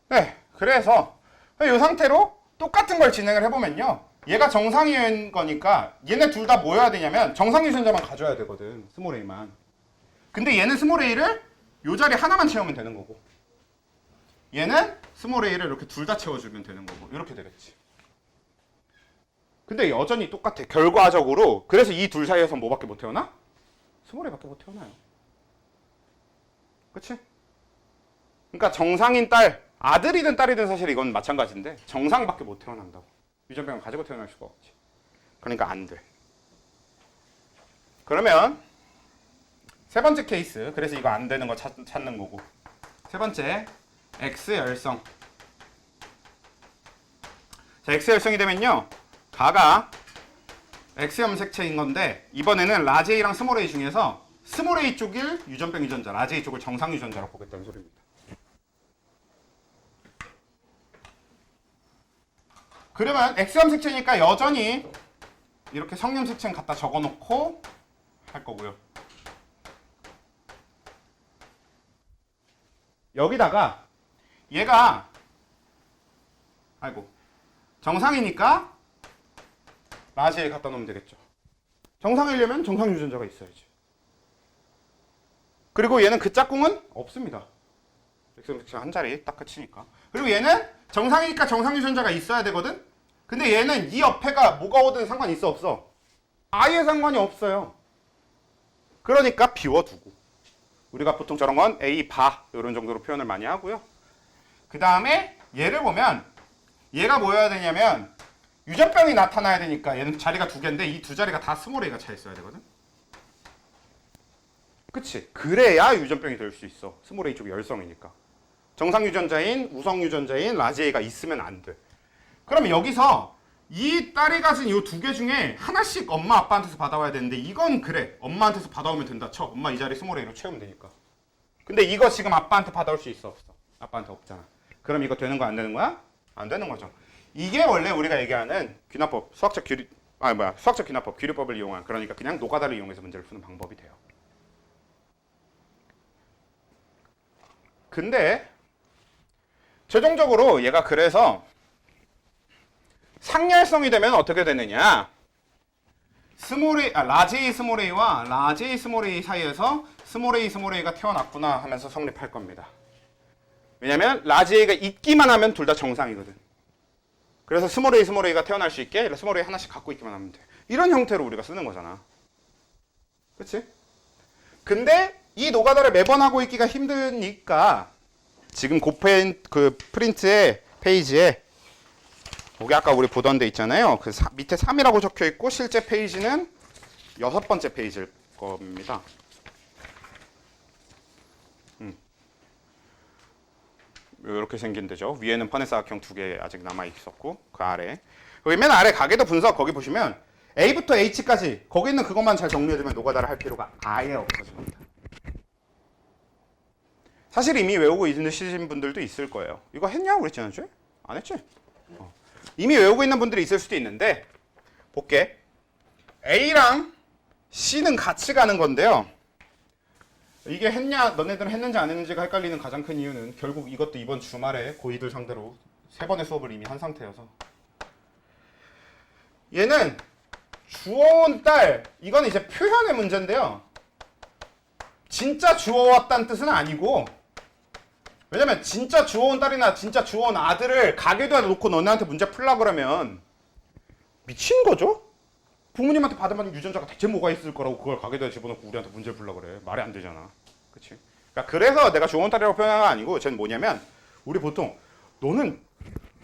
네, 그래서 이 상태로 똑같은 걸 진행을 해보면요. 얘가 정상인 거니까 얘네 둘 다 뭐 해야 되냐면 정상 유전자만 가져야 되거든. 스몰 A만. 근데 얘는 스몰 A를 요 자리 하나만 채우면 되는 거고, 얘는 스몰 A를 이렇게 둘 다 채워주면 되는 거고, 이렇게 되겠지. 근데 여전히 똑같아. 결과적으로. 그래서 이 둘 사이에서 뭐밖에 못 태어나? 스몰 A밖에 못 태어나요. 그치? 그러니까 정상인 딸, 아들이든 딸이든 사실 이건 마찬가지인데 정상밖에 못 태어난다고. 유전병을 가지고 태어날 수가 없지. 그러니까 안 돼. 그러면 세 번째 케이스. 그래서 이거 안 되는 거 찾는 거고. 세 번째, X 열성. 자, X 열성이 되면요. 가가 X 염색체인 건데 이번에는 라지 A랑 스몰 A 중에서 스몰 A 쪽을 유전병 유전자, 라지 A 쪽을 정상 유전자로 보겠다는 소리입니다. 그러면 X 염색체니까 여전히 이렇게 성염색체는 갖다 적어놓고 할 거고요. 여기다가 얘가 정상이니까 라지에 갖다 놓으면 되겠죠. 정상이려면 정상 유전자가 있어야지. 그리고 얘는 그 짝꿍은 없습니다. X염색체 한 자리 딱 그치니까. 그리고 얘는 정상이니까 정상 유전자가 있어야 되거든. 근데 얘는 이 옆에가 뭐가 오든 상관이 있어 없어? 아예 상관이 없어요. 그러니까 비워두고. 우리가 보통 저런 건 A 바 이런 정도로 표현을 많이 하고요. 그 다음에 얘를 보면 얘가 뭐여야 되냐면 유전병이 나타나야 되니까 얘는 자리가 두 개인데 이 두 자리가 다 스몰 A가 차 있어야 되거든. 그치? 그래야 유전병이 될 수 있어. 스몰 A 쪽이 열성이니까. 정상 유전자인 우성 유전자인 라지 A가 있으면 안 돼. 그러면 여기서 이 딸이 가진 이 두 개 중에 하나씩 엄마 아빠한테서 받아와야 되는데 이건 그래. 엄마한테서 받아오면 된다 쳐. 엄마 이 자리 스몰 A로 채우면 되니까. 근데 이거 지금 아빠한테 받아올 수 있어 없어? 아빠한테 없잖아. 그럼 이거 되는 거야 안 되는 거야? 안 되는 거죠. 이게 원래 우리가 얘기하는 귀납법, 수학적 귀납법, 규류법을 이용한, 그러니까 그냥 노가다를 이용해서 문제를 푸는 방법이 돼요. 근데 최종적으로 얘가 그래서 상열성이 되면 어떻게 되느냐? 라지 A 스몰 A와 라지 A 스몰 A 사이에서 스몰 A가 태어났구나 하면서 성립할 겁니다. 왜냐면 라지 A가 있기만 하면 둘 다 정상이거든. 그래서 스몰 A가 태어날 수 있게 스몰 A 하나씩 갖고 있기만 하면 돼. 이런 형태로 우리가 쓰는 거잖아. 그치? 근데 이 노가다를 매번 하고 있기가 힘드니까 지금 그 프린트의 페이지에 거기 아까 우리 보던 데 있잖아요. 그 밑에 3이라고 적혀 있고 실제 페이지는 6번째 페이지일 겁니다. 이렇게 생긴 데죠. 위에는 퍼네사각형 2개 아직 남아 있었고 그 아래. 여기 맨 아래 가계도 분석 거기 보시면 A부터 H까지 거기 있는 그것만 잘 정리해두면 노가다를 할 필요가 아예 없어집니다. 사실 이미 외우고 있으신 분들도 있을 거예요. 이거 했냐? 우리 지난주에? 안 했지? 이미 외우고 있는 분들이 있을 수도 있는데 볼게. A랑 C는 같이 가는 건데요. 이게 너네들은 했는지 안 했는지가 헷갈리는 가장 큰 이유는 결국 이것도 이번 주말에 고2들 상대로 3번의 수업을 이미 한 상태여서 얘는 주어온 딸, 이건 이제 표현의 문제인데요. 진짜 주워왔다는 뜻은 아니고, 왜냐면 진짜 주워온 딸이나 진짜 주워온 아들을 가게도에 놓고 너네한테 문제 풀라 그러면 미친 거죠? 부모님한테 받은 유전자가 대체 뭐가 있을 거라고 그걸 가게도에 집어넣고 우리한테 문제 풀라 그래. 말이 안 되잖아. 그치? 그러니까 그래서 내가 주워온 딸이라고 표현한 건 아니고, 쟤는 뭐냐면 우리 보통 너는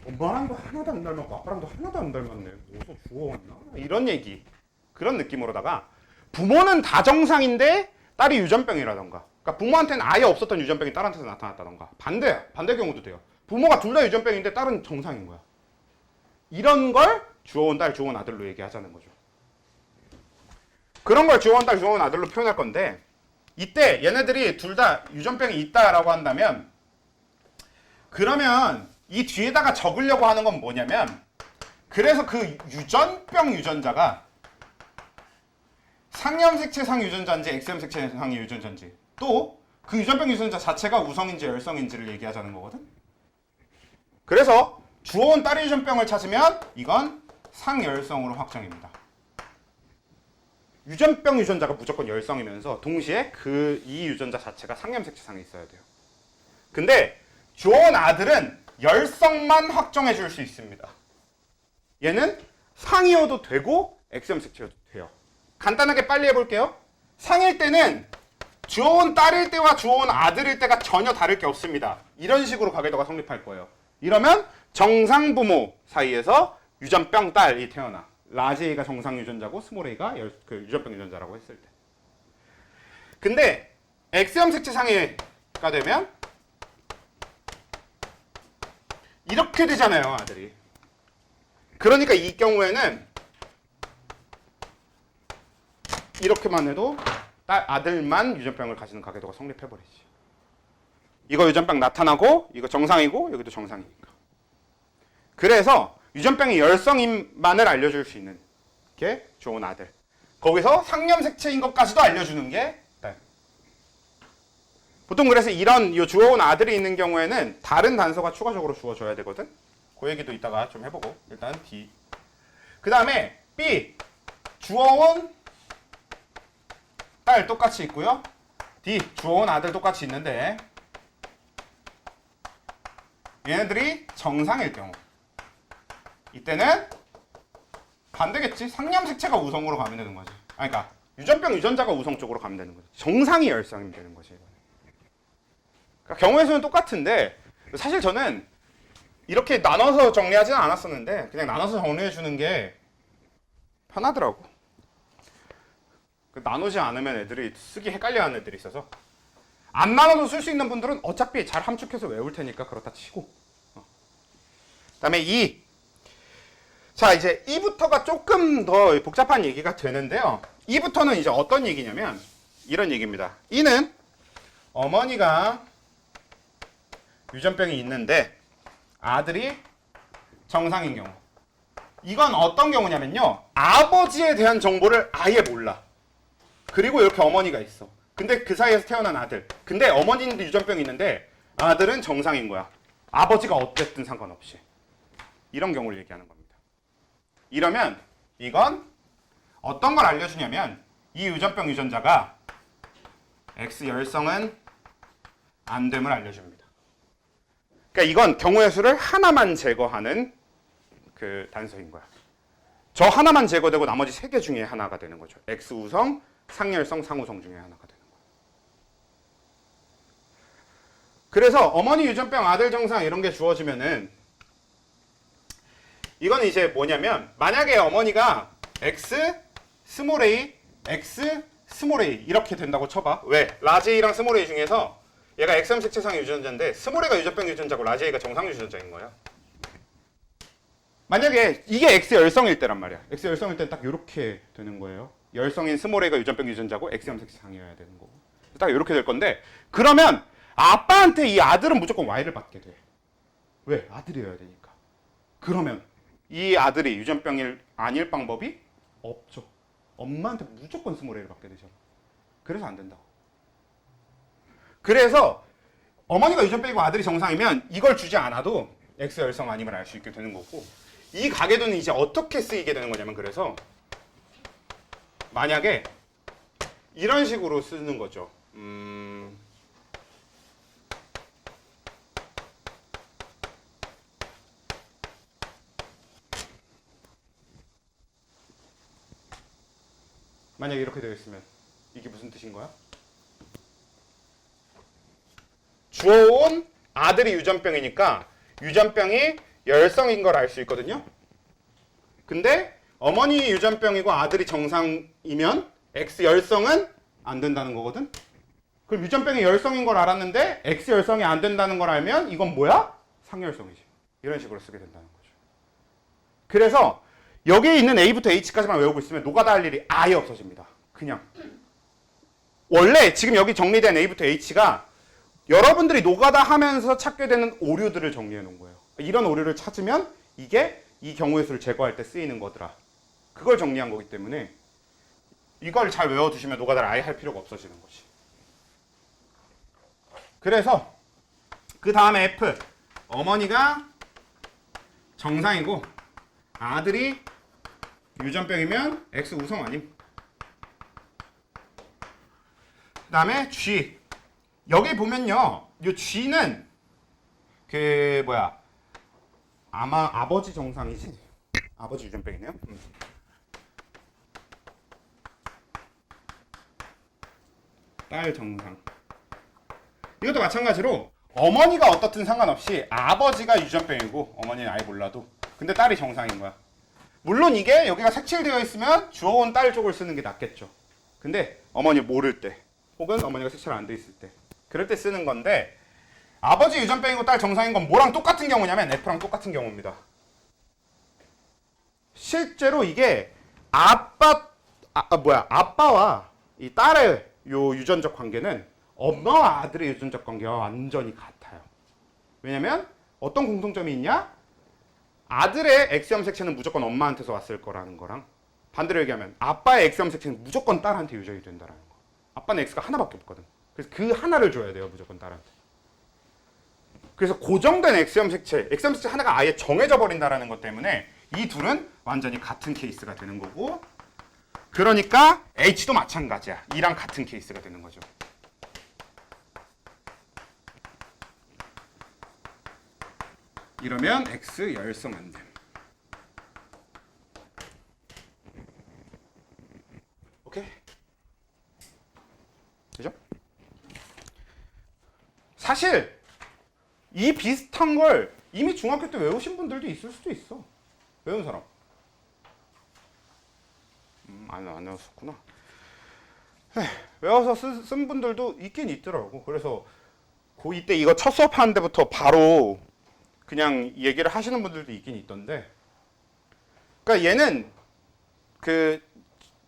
엄마랑도 하나도 안 닮았고 아빠랑도 하나도 안 닮았네. 어디서 주워왔나? 이런 얘기. 그런 느낌으로다가 부모는 다 정상인데 딸이 유전병이라던가, 그러니까 부모한테는 아예 없었던 유전병이 딸한테서 나타났다던가, 반대 경우도 돼요. 부모가 둘 다 유전병인데 딸은 정상인 거야. 이런 걸 주워온 딸, 주워온 아들로 얘기하자는 거죠. 그런 걸 주워온 딸, 주워온 아들로 표현할 건데, 이때 얘네들이 둘 다 유전병이 있다라고 한다면, 그러면 이 뒤에다가 적으려고 하는 건 뭐냐면, 그래서 그 유전병 유전자가 상염색체상 유전자인지 X염색체상 유전자인지, 또 그 유전병 유전자 자체가 우성인지 열성인지를 얘기하자는 거거든. 그래서 주워온 딸의 유전병을 찾으면 이건 상열성으로 확정입니다. 유전병 유전자가 무조건 열성이면서 동시에 이 유전자 자체가 상염색체상에 있어야 돼요. 근데 주워온 아들은 열성만 확정해 줄 수 있습니다. 얘는 상이어도 되고 X염색체여도 돼요. 간단하게 빨리 해볼게요. 상일 때는 주워온 딸일 때와 주워온 아들일 때가 전혀 다를 게 없습니다. 이런 식으로 가계도가 성립할 거예요. 이러면 정상 부모 사이에서 유전병 딸이 태어나. 라지 A가 정상 유전자고 스몰 A가 유전병 유전자라고 했을 때. 근데 X형 색채상해가 되면 이렇게 되잖아요, 아들이. 그러니까 이 경우에는 이렇게만 해도 아들만 유전병을 가지는 가계도가 성립해버리지. 이거 유전병 나타나고 이거 정상이고 여기도 정상이니까. 그래서 유전병이 열성인만을 알려줄 수 있는 게 좋은 아들. 거기서 상념색체인 것까지도 알려주는 게 딸. 보통 그래서 이런 주어온 아들이 있는 경우에는 다른 단서가 추가적으로 주어져야 되거든. 그 얘기도 이따가 좀 해보고. 일단 D. 그 다음에 B. 주어온 딸 똑같이 있고요. D. 주어온 아들 똑같이 있는데 얘네들이 정상일 경우 이때는 반대겠지. 상념색체가 우성으로 가면 되는 거지. 아니, 그러니까 유전병 유전자가 우성 쪽으로 가면 되는 거지. 정상이 열성이면 되는 거지. 그러니까 경우의 수는 똑같은데 사실 저는 이렇게 나눠서 정리하지는 않았었는데 그냥 나눠서 정리해 주는 게 편하더라고. 나누지 않으면 애들이 쓰기 헷갈려하는 애들이 있어서 안 나눠도 쓸 수 있는 분들은 어차피 잘 함축해서 외울 테니까 그렇다 치고. 그다음에 2. 자, 이제 2부터가 조금 더 복잡한 얘기가 되는데요. 2부터는 이제 어떤 얘기냐면 이런 얘기입니다. 2는 어머니가 유전병이 있는데 아들이 정상인 경우. 이건 어떤 경우냐면요. 아버지에 대한 정보를 아예 몰라. 그리고 이렇게 어머니가 있어. 근데 그 사이에서 태어난 아들. 근데 어머니도 유전병이 있는데 아들은 정상인 거야. 아버지가 어쨌든 상관없이. 이런 경우를 얘기하는 겁니다. 이러면 이건 어떤 걸 알려주냐면 이 유전병 유전자가 X 열성은 안 됨을 알려줍니다. 그러니까 이건 경우의 수를 하나만 제거하는 그 단서인 거야. 저 하나만 제거되고 나머지 3개 중에 하나가 되는 거죠. X 우성, 상열성, 상우성 중에 하나가 되는 거야. 그래서 어머니 유전병 아들 정상 이런 게 주어지면은 이건 이제 뭐냐면 만약에 어머니가 X 스몰 a, X 스몰 a 이렇게 된다고 쳐봐. 왜? 라지 A랑 스몰 a 중에서 얘가 X3 색채상의 유전자인데 스몰 a가 유전병 유전자고 라지 A가 정상 유전자인 거야. 만약에 이게 X 열성일 때란 말이야. X 열성일 때는 딱 이렇게 되는 거예요. 열성인 스몰 a가 유전병 유전자고 X3 색채상이어야 되는 거고. 딱 이렇게 될 건데 그러면 아빠한테 이 아들은 무조건 Y를 받게 돼. 왜? 아들이어야 되니까. 그러면 이 아들이 유전병이 아닐 방법이 없죠. 엄마한테 무조건 스몰 a를 받게 되잖아. 그래서 안 된다고. 그래서 어머니가 유전병이고 아들이 정상이면 이걸 주지 않아도 X 열성 아님을 알 수 있게 되는 거고 이 가계도는 이제 어떻게 쓰이게 되는 거냐면 그래서 만약에 이런 식으로 쓰는 거죠. 만약에 이렇게 되어 있으면 이게 무슨 뜻인 거야? 주어온 아들이 유전병이니까 유전병이 열성인 걸 알 수 있거든요. 근데 어머니 유전병이고 아들이 정상이면 X 열성은 안 된다는 거거든. 그럼 유전병이 열성인 걸 알았는데 X 열성이 안 된다는 걸 알면 이건 뭐야? 상열성이지. 이런 식으로 쓰게 된다는 거죠. 그래서 여기에 있는 A부터 H까지만 외우고 있으면 노가다 할 일이 아예 없어집니다. 그냥. 원래 지금 여기 정리된 A부터 H가 여러분들이 노가다 하면서 찾게 되는 오류들을 정리해 놓은 거예요. 이런 오류를 찾으면 이게 이 경우의 수를 제거할 때 쓰이는 거더라. 그걸 정리한 거기 때문에 이걸 잘 외워두시면 노가다를 아예 할 필요가 없어지는 거지. 그래서 그 다음에 F. 어머니가 정상이고 아들이 유전병이면 X 우성 아님. 그 다음에 G. 여기 보면요. 이 G는 그 뭐야. 아마 아버지 정상이지. 아버지 유전병이네요. 딸 정상. 이것도 마찬가지로 어머니가 어떻든 상관없이 아버지가 유전병이고 어머니는 아예 몰라도 근데 딸이 정상인 거야. 물론 이게 여기가 색칠되어 있으면 주어온 딸 쪽을 쓰는 게 낫겠죠. 근데 어머니 모를 때 혹은 어머니가 색칠 안 돼 있을 때 그럴 때 쓰는 건데 아버지 유전병이고 딸 정상인 건 뭐랑 똑같은 경우냐면 F랑 똑같은 경우입니다. 실제로 이게 아빠와 이 딸의 요 유전적 관계는 엄마와 아들의 유전적 관계와 완전히 같아요. 왜냐면 어떤 공통점이 있냐? 아들의 X염 색채는 무조건 엄마한테서 왔을 거라는 거랑 반대로 얘기하면 아빠의 X염 색채는 무조건 딸한테 유전이 된다라는 거. 아빠는 X가 하나밖에 없거든. 그래서 그 하나를 줘야 돼요, 무조건 딸한테. 그래서 고정된 X염 색채 하나가 아예 정해져 버린다라는 것 때문에 이 둘은 완전히 같은 케이스가 되는 거고, 그러니까 H도 마찬가지야. 이랑 같은 케이스가 되는 거죠. 이러면 X 열성 안 됨. 오케이? 그죠? 사실 이 비슷한 걸 이미 중학교 때 외우신 분들도 있을 수도 있어. 외운 사람. 안 외웠었구나. 외워서 쓴 분들도 있긴 있더라고. 그래서 고2 때 이거 첫 수업하는 데부터 바로 그냥 얘기를 하시는 분들도 있긴 있던데. 그러니까 얘는 그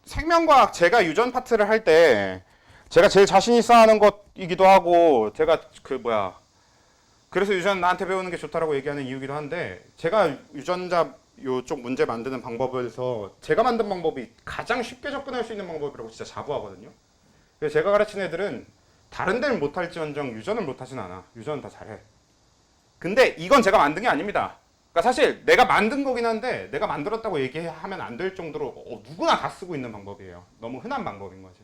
생명과학 제가 유전 파트를 할 때 제가 제일 자신 있어 하는 것이기도 하고, 제가 그래서 유전 나한테 배우는 게 좋다라고 얘기하는 이유기도 한데, 제가 유전자 요쪽 문제 만드는 방법에서 제가 만든 방법이 가장 쉽게 접근할 수 있는 방법이라고 진짜 자부하거든요. 그래서 제가 가르치는 애들은 다른 데는 못할지언정 유전을 못하진 않아. 유전은 다 잘해. 근데 이건 제가 만든 게 아닙니다. 그러니까 사실 내가 만든 거긴 한데 내가 만들었다고 얘기하면 안 될 정도로 누구나 다 쓰고 있는 방법이에요. 너무 흔한 방법인 거지.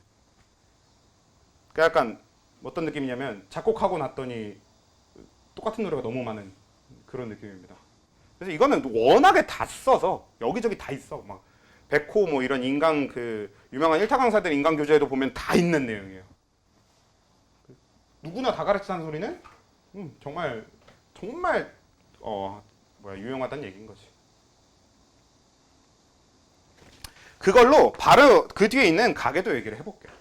그러니까 약간 어떤 느낌이냐면 작곡하고 났더니 똑같은 노래가 너무 많은 그런 느낌입니다. 그래서 이거는 워낙에 다 써서 여기저기 다 있어. 막 백호 뭐 이런 인간 그 유명한 일타 강사들 인간 교재에도 보면 다 있는 내용이에요. 누구나 다 가르치는 소리는 정말 유용하다는 얘기인 거지. 그걸로 바로 그 뒤에 있는 가계도 얘기를 해볼게요.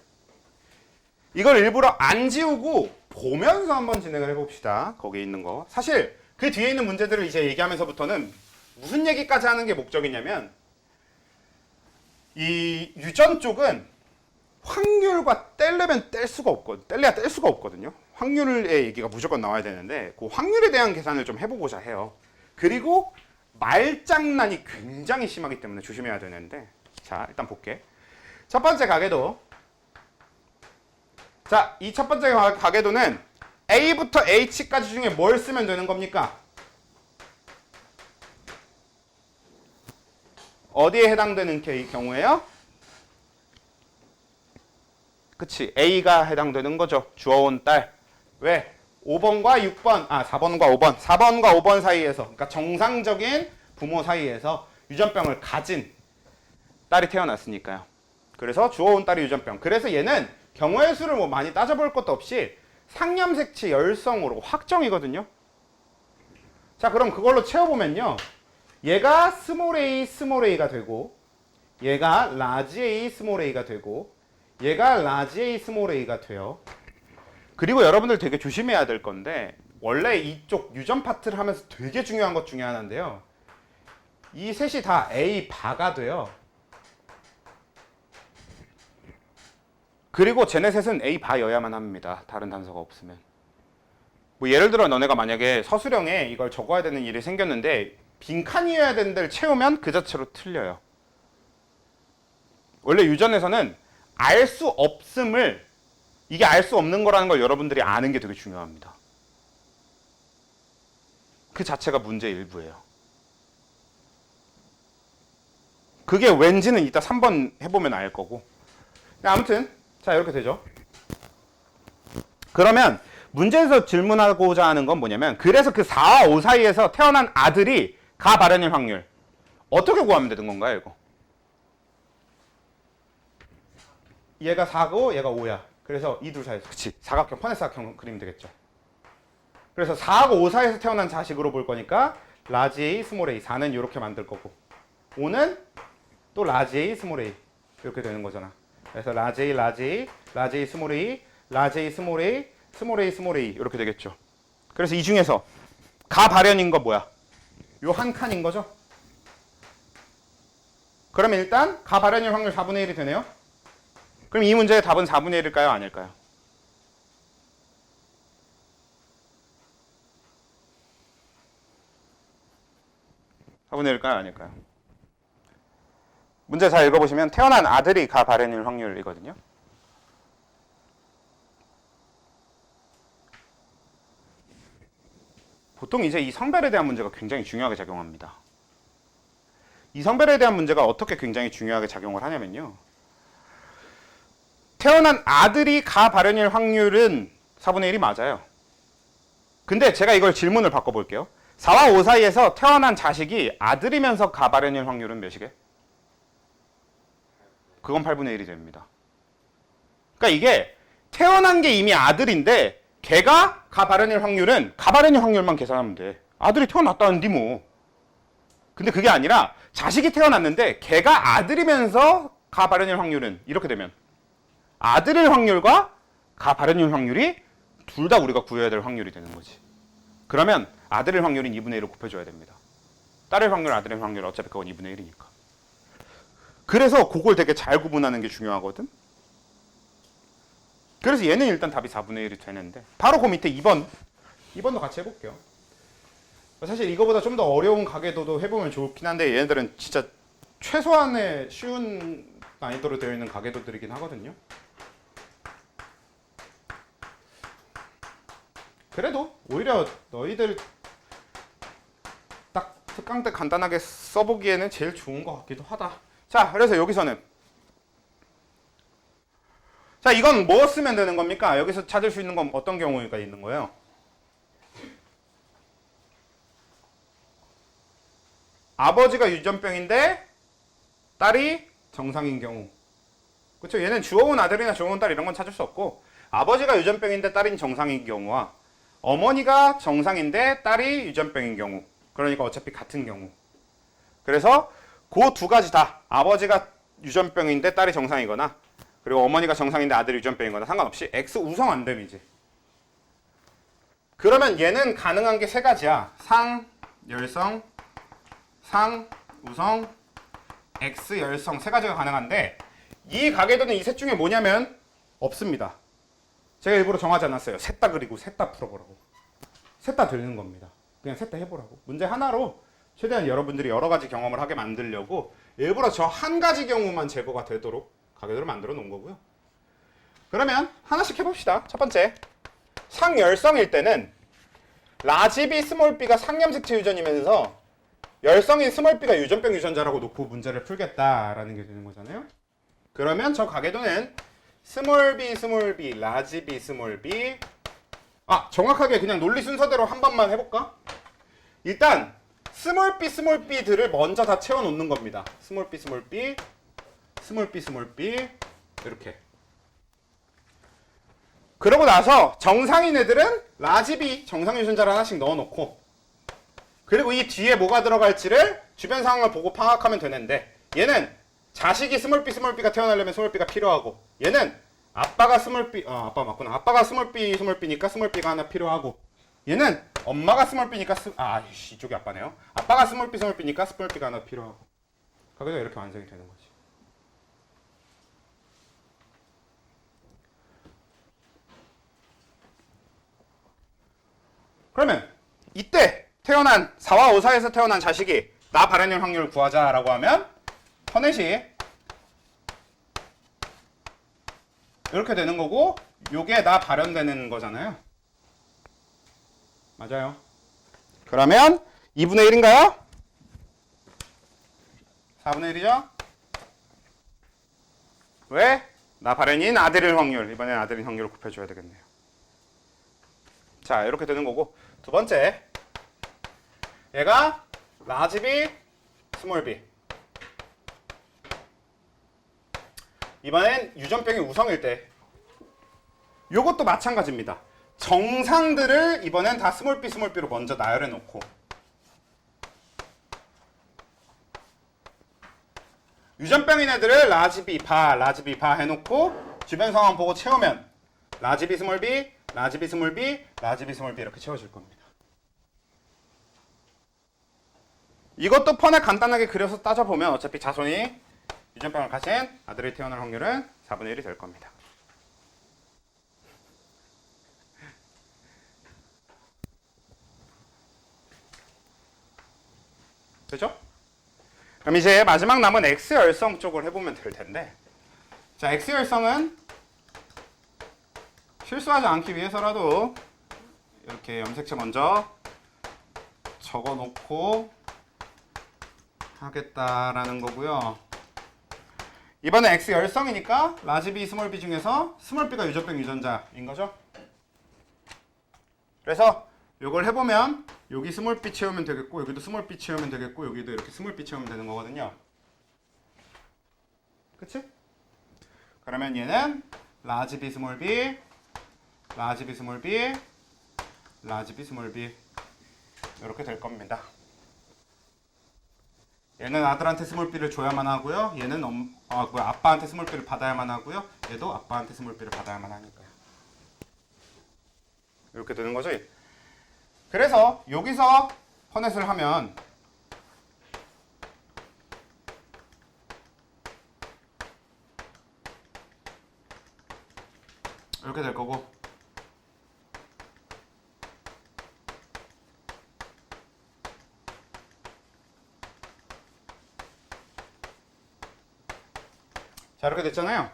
이걸 일부러 안 지우고 보면서 한번 진행을 해봅시다. 거기에 있는 거. 사실 그 뒤에 있는 문제들을 이제 얘기하면서부터는 무슨 얘기까지 하는 게 목적이냐면, 이 유전 쪽은 확률과 떼려면 뗄 수가 없거든요. 뗄래야 뗄 수가 없거든요. 확률의 얘기가 무조건 나와야 되는데 그 확률에 대한 계산을 좀 해보고자 해요. 그리고 말장난이 굉장히 심하기 때문에 조심해야 되는데, 자 일단 볼게. 첫 번째 가계도. 자, 이 첫 번째 가계도는 A부터 H까지 중에 뭘 쓰면 되는 겁니까? 어디에 해당되는 경우예요? 그치, A가 해당되는 거죠. 주어온 딸. 왜? 5번과 6번, 4번과 5번. 4번과 5번 사이에서, 그러니까 정상적인 부모 사이에서 유전병을 가진 딸이 태어났으니까요. 그래서 주어온 딸이 유전병. 그래서 얘는 경우의 수를 뭐 많이 따져볼 것도 없이 상염색치 열성으로 확정이거든요. 자, 그럼 그걸로 채워보면요. 얘가 스몰 a, 스몰 a가 되고, 얘가 라지 a, 스몰 a가 되고, 얘가 라지 a, 스몰 a가 돼요. 그리고 여러분들 되게 조심해야 될 건데, 원래 이쪽 유전 파트를 하면서 되게 중요한 것 중에 하나인데요. 이 셋이 다 a 바가 돼요. 그리고 쟤네 셋은 A 바여야만 합니다. 다른 단서가 없으면. 뭐 예를 들어 너네가 만약에 서술형에 이걸 적어야 되는 일이 생겼는데 빈칸이어야 되는 데를 채우면 그 자체로 틀려요. 원래 유전에서는 알 수 없음을, 이게 알 수 없는 거라는 걸 여러분들이 아는 게 되게 중요합니다. 그 자체가 문제의 일부예요. 그게 왠지는 이따 3번 해보면 알 거고. 아무튼 자, 이렇게 되죠. 그러면 문제에서 질문하고자 하는 건 뭐냐면, 그래서 그 4와 5 사이에서 태어난 아들이 가 발현일 확률 어떻게 구하면 되는 건가요, 이거? 얘가 4고 얘가 5야. 그래서 이 둘 사이에서, 그치, 사각형, 퍼넷사각형 그리면 되겠죠. 그래서 4하고 5 사이에서 태어난 자식으로 볼 거니까 라지 A, 스몰 a, 4는 이렇게 만들 거고 5는 또 라지 A, 스몰 a 이렇게 되는 거잖아. 그래서 라지 A, 라지 A, 라지 A, 스몰 a, 라지 A, 스몰 a, 스몰 a, 스몰 a 이렇게 되겠죠. 그래서 이 중에서 가 발현인 거 뭐야? 요 한 칸인 거죠. 그러면 일단 가 발현일 확률 4분의 1이 되네요. 그럼 이 문제의 답은 4분의 1일까요? 아닐까요? (4분의 1일까요? 아닐까요? 문제 잘 읽어보시면 태어난 아들이 가 발현일 확률이거든요. 보통 이제 이 성별에 대한 문제가 굉장히 중요하게 작용합니다. 이 성별에 대한 문제가 어떻게 굉장히 중요하게 작용을 하냐면요. 태어난 아들이 가 발현일 확률은 4분의 1이 맞아요. 근데 제가 이걸 질문을 바꿔볼게요. 4와 5 사이에서 태어난 자식이 아들이면서 가 발현일 확률은 몇이게? 그건 8분의 1이 됩니다. 그러니까 이게 태어난 게 이미 아들인데 걔가 가 발현일 확률은 가 발현일 확률만 계산하면 돼. 아들이 태어났다는디 뭐. 근데 그게 아니라 자식이 태어났는데 걔가 아들이면서 가 발현일 확률은 이렇게 되면 아들일 확률과 가 발현일 확률이 둘 다 우리가 구해야 될 확률이 되는 거지. 그러면 아들일 확률은 2분의 1을 곱해줘야 됩니다. 딸일 확률, 아들일 확률 어차피 그건 2분의 1이니까. 그래서 그걸 되게 잘 구분하는 게 중요하거든. 그래서 얘는 일단 답이 4분의 1이 되는데 바로 그 밑에 2번도 같이 해볼게요. 사실 이거보다 좀 더 어려운 가계도도 해보면 좋긴 한데 얘네들은 진짜 최소한의 쉬운 난이도로 되어 있는 가계도들이긴 하거든요. 그래도 오히려 너희들 딱 특강 때 간단하게 써보기에는 제일 좋은 것 같기도 하다. 자, 그래서 여기서는 자, 이건 뭐 쓰면 되는 겁니까? 여기서 찾을 수 있는 건 어떤 경우가 있는 거예요? 아버지가 유전병인데 딸이 정상인 경우. 그렇죠? 얘는 주어온 아들이나 주어온 딸 이런 건 찾을 수 없고 아버지가 유전병인데 딸인 정상인 경우와 어머니가 정상인데 딸이 유전병인 경우. 그러니까 어차피 같은 경우. 그래서 그 두 가지 다 아버지가 유전병인데 딸이 정상이거나 그리고 어머니가 정상인데 아들이 유전병이거나 상관없이 X 우성 안 됨이지. 그러면 얘는 가능한 게 세 가지야. 상, 열성, 상, 우성, X, 열성 세 가지가 가능한데 이 가계도는 이 셋 중에 뭐냐면 없습니다. 제가 일부러 정하지 않았어요. 셋 다 그리고 셋 다 풀어보라고. 셋 다 되는 겁니다. 그냥 셋 다 해보라고. 문제 하나로 최대한 여러분들이 여러 가지 경험을 하게 만들려고 일부러 저 한 가지 경우만 제거가 되도록 가계도를 만들어 놓은 거고요. 그러면 하나씩 해봅시다. 첫 번째, 상열성일 때는 라지 B, 스몰 b가 상염색체 유전이면서 열성인 스몰 b가 유전병 유전자라고 놓고 문제를 풀겠다라는 게 되는 거잖아요. 그러면 저 가계도는 스몰 b, 라지 B, 스몰 b 정확하게 그냥 논리 순서대로 한 번만 해볼까? 일단 스몰 b들을 먼저 다 채워놓는 겁니다. 스몰 b, 스몰 b 이렇게. 그러고 나서 정상인 애들은 라지 B 정상 유전자를 하나씩 넣어놓고 그리고 이 뒤에 뭐가 들어갈지를 주변 상황을 보고 파악하면 되는데 얘는 자식이 스몰 B가 태어나려면 스몰 B가 필요하고 얘는 아빠가 스몰 B 아빠 맞구나. 아빠가 스몰 B니까 스몰 B가 하나 필요하고 얘는 엄마가 스몰 B니까 이쪽이 아빠네요. 아빠가 스몰 B니까 스몰 B가 하나 필요하고 가계도가 이렇게 완성이 되는 거지. 그러면 이때 태어난 4와 5 사이에서 태어난 자식이 나 발현일 확률을 구하자라고 하면 터넷이 이렇게 되는 거고 요게 나 발현되는 거잖아요. 맞아요. 그러면 2분의 1인가요? 4분의 1이죠? 왜? 나 발현인 아들일 확률. 이번엔 아들일 확률을 곱해줘야 되겠네요. 자, 이렇게 되는 거고 두 번째 얘가 라지 B, 스몰 b 이번엔 유전병이 우성일 때 요것도 마찬가지입니다. 정상들을 이번엔 다 스몰 B로 먼저 나열해 놓고 유전병인 애들을 라지 B 바 해놓고 주변 상황 보고 채우면 라지 B 스몰 b, 라지 B 스몰 b, 라지 B 스몰 b 이렇게 채워질 겁니다. 이것도 펀에 간단하게 그려서 따져보면 어차피 자손이 유전병을 가진 아들이 태어날 확률은 4분의 1이 될 겁니다. 되죠? 그럼 이제 마지막 남은 X열성 쪽을 해보면 될 텐데, 자, X열성은 실수하지 않기 위해서라도 이렇게 염색체 먼저 적어놓고 하겠다라는 거고요. 이번엔 X열성이니까 라지 B, 스몰 b 중에서 스몰 b가 유전병 유전자인 거죠. 그래서 요걸 해보면 여기 스몰 b 채우면 되겠고, 여기도 스몰 b 채우면 되겠고, 여기도 이렇게 스몰 b 채우면 되는 거거든요. 그치? 그러면 얘는 라지 b 스몰 b, 라지 b 스몰 b, 라지 b 스몰 b 이렇게 될 겁니다. 얘는 아들한테 스몰 b를 줘야만 하고요. 얘는 아빠한테 스몰 b를 받아야만 하고요. 얘도 아빠한테 스몰 b를 받아야만 하니까요. 이렇게 되는 거죠. 그래서 여기서 퍼넷을 하면 이렇게 될 거고, 자, 이렇게 됐잖아요.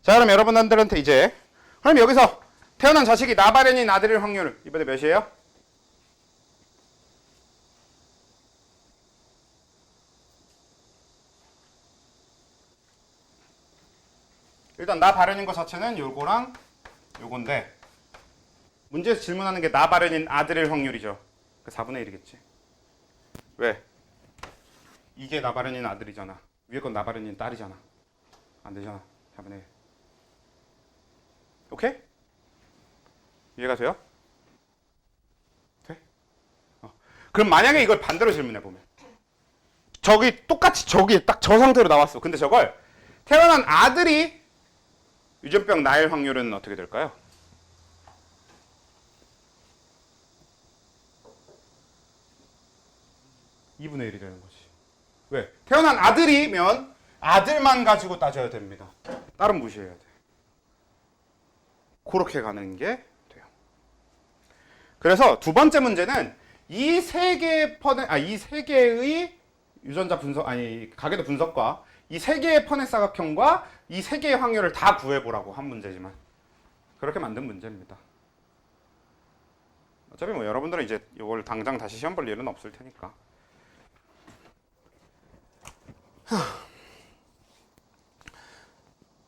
자, 그럼 여러분들한테 이제, 그럼 여기서 태어난 자식이 나발현인 아들일 확률 이번에 몇이에요? 일단 나발현인 것 자체는 요거랑 요건데, 문제에서 질문하는 게 나발현인 아들일 확률이죠. 그 4분의 1이겠지. 왜? 이게 나발현인 아들이잖아. 위에 건 나발현인 딸이잖아. 안 되잖아. 4분의 1. 오케이? 이해가 돼요? 돼? 그럼 만약에 이걸 반대로 질문해보면, 저기 똑같이 저기 딱 저 상태로 나왔어. 근데 저걸 태어난 아들이 유전병 나일 확률은 어떻게 될까요? (2분의 1이) 되는 거지. 왜? 태어난 아들이면 아들만 가지고 따져야 됩니다. 딸은 무시해야 돼. 그렇게 가는 게 돼요. 그래서 두 번째 문제는 이 세 개의 유전자 분석, 가계도 분석과 이 세 개의 퍼넷 사각형과 이 세 개의 확률을 다 구해보라고 한 문제지만, 그렇게 만든 문제입니다. 어차피 뭐 여러분들은 이제 이걸 당장 다시 시험 볼 일은 없을 테니까.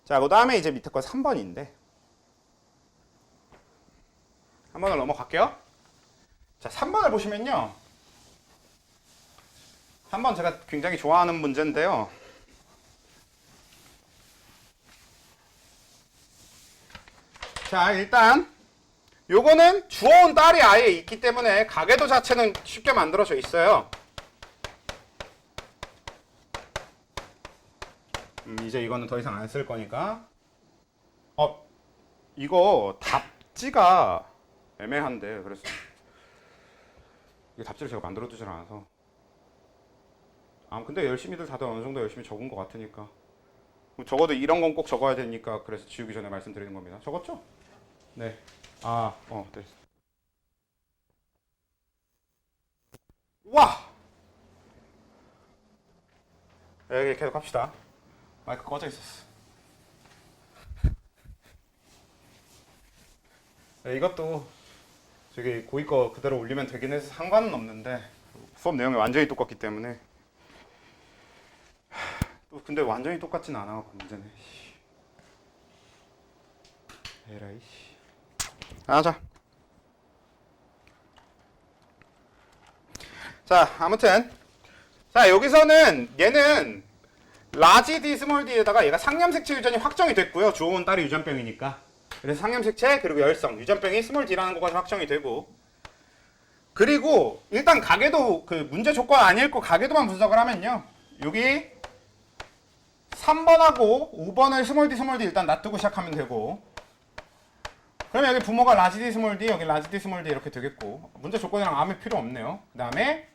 자, 그 다음에 이제 밑에 거 3번인데, 3번을 넘어갈게요. 자, 3번을 보시면요, 3번 제가 굉장히 좋아하는 문제인데요. 자, 일단 요거는 주어온 딸이 아예 있기 때문에 가계도 자체는 쉽게 만들어져 있어요. 이제 이거는 더 이상 안 쓸 거니까. 이거 답지가 애매한데, 그래서 이 답지를 제가 만들어 두질 않아서. 근데 열심히들 다들 어느 정도 열심히 적은 것 같으니까. 적어도 이런 건 꼭 적어야 되니까 그래서 지우기 전에 말씀드리는 겁니다. 적었죠? 네. 네. 와! 여기 계속 합시다. 마이크 꺼져 있었어. 네, 이것도 저기 고이 거 그대로 올리면 되긴 해서 상관은 없는데, 수업 내용이 완전히 똑같기 때문에. 또 근데 완전히 똑같진 않아갖고 문제네. 에라이. 자, 아무튼 자, 여기서는 얘는 라지 D 스몰 D에다가 얘가 상염색체 유전이 확정이 됐고요. 주어온 딸이 유전병이니까. 그래서 상염색체 그리고 열성 유전병이 스몰 D라는 것까지 확정이 되고, 그리고 일단 가계도 그 문제 조건 안 읽고 가계도만 분석을 하면요, 여기 3번하고 5번을 스몰 D 일단 놔두고 시작하면 되고, 그러면 여기 부모가 라지 D 스몰 D, 여기 라지 D 스몰 D 이렇게 되겠고, 문제 조건이랑 아무 필요 없네요. 그 다음에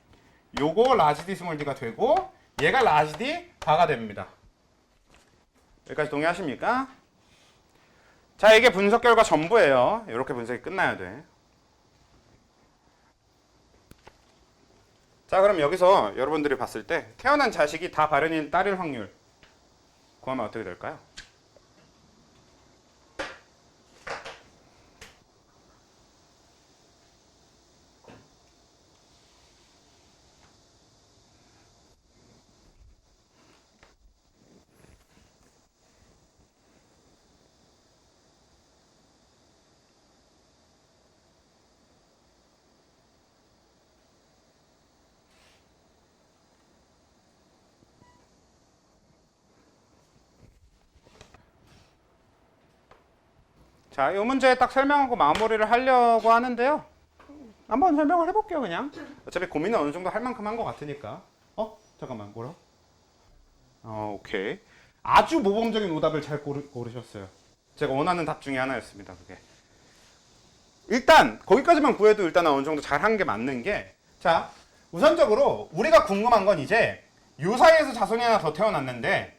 요거 라지 D 스몰 D가 되고, 얘가 라지 D 바가 됩니다. 여기까지 동의하십니까? 자, 이게 분석 결과 전부예요. 이렇게 분석이 끝나야 돼. 자, 그럼 여기서 여러분들이 봤을 때 태어난 자식이 다 발현인 딸일 확률 구하면 어떻게 될까요? 자, 이 문제 딱 설명하고 마무리를 하려고 하는데요. 한번 설명을 해볼게요, 그냥. 어차피 고민은 어느 정도 할 만큼 한 것 같으니까. 잠깐만, 뭐라? 오케이. 아주 모범적인 오답을 잘 고르셨어요. 제가 원하는 답 중에 하나였습니다, 그게. 일단, 거기까지만 구해도 일단 어느 정도 잘 한 게 맞는 게, 자, 우선적으로 우리가 궁금한 건 이제, 요 사이에서 자손이 하나 더 태어났는데,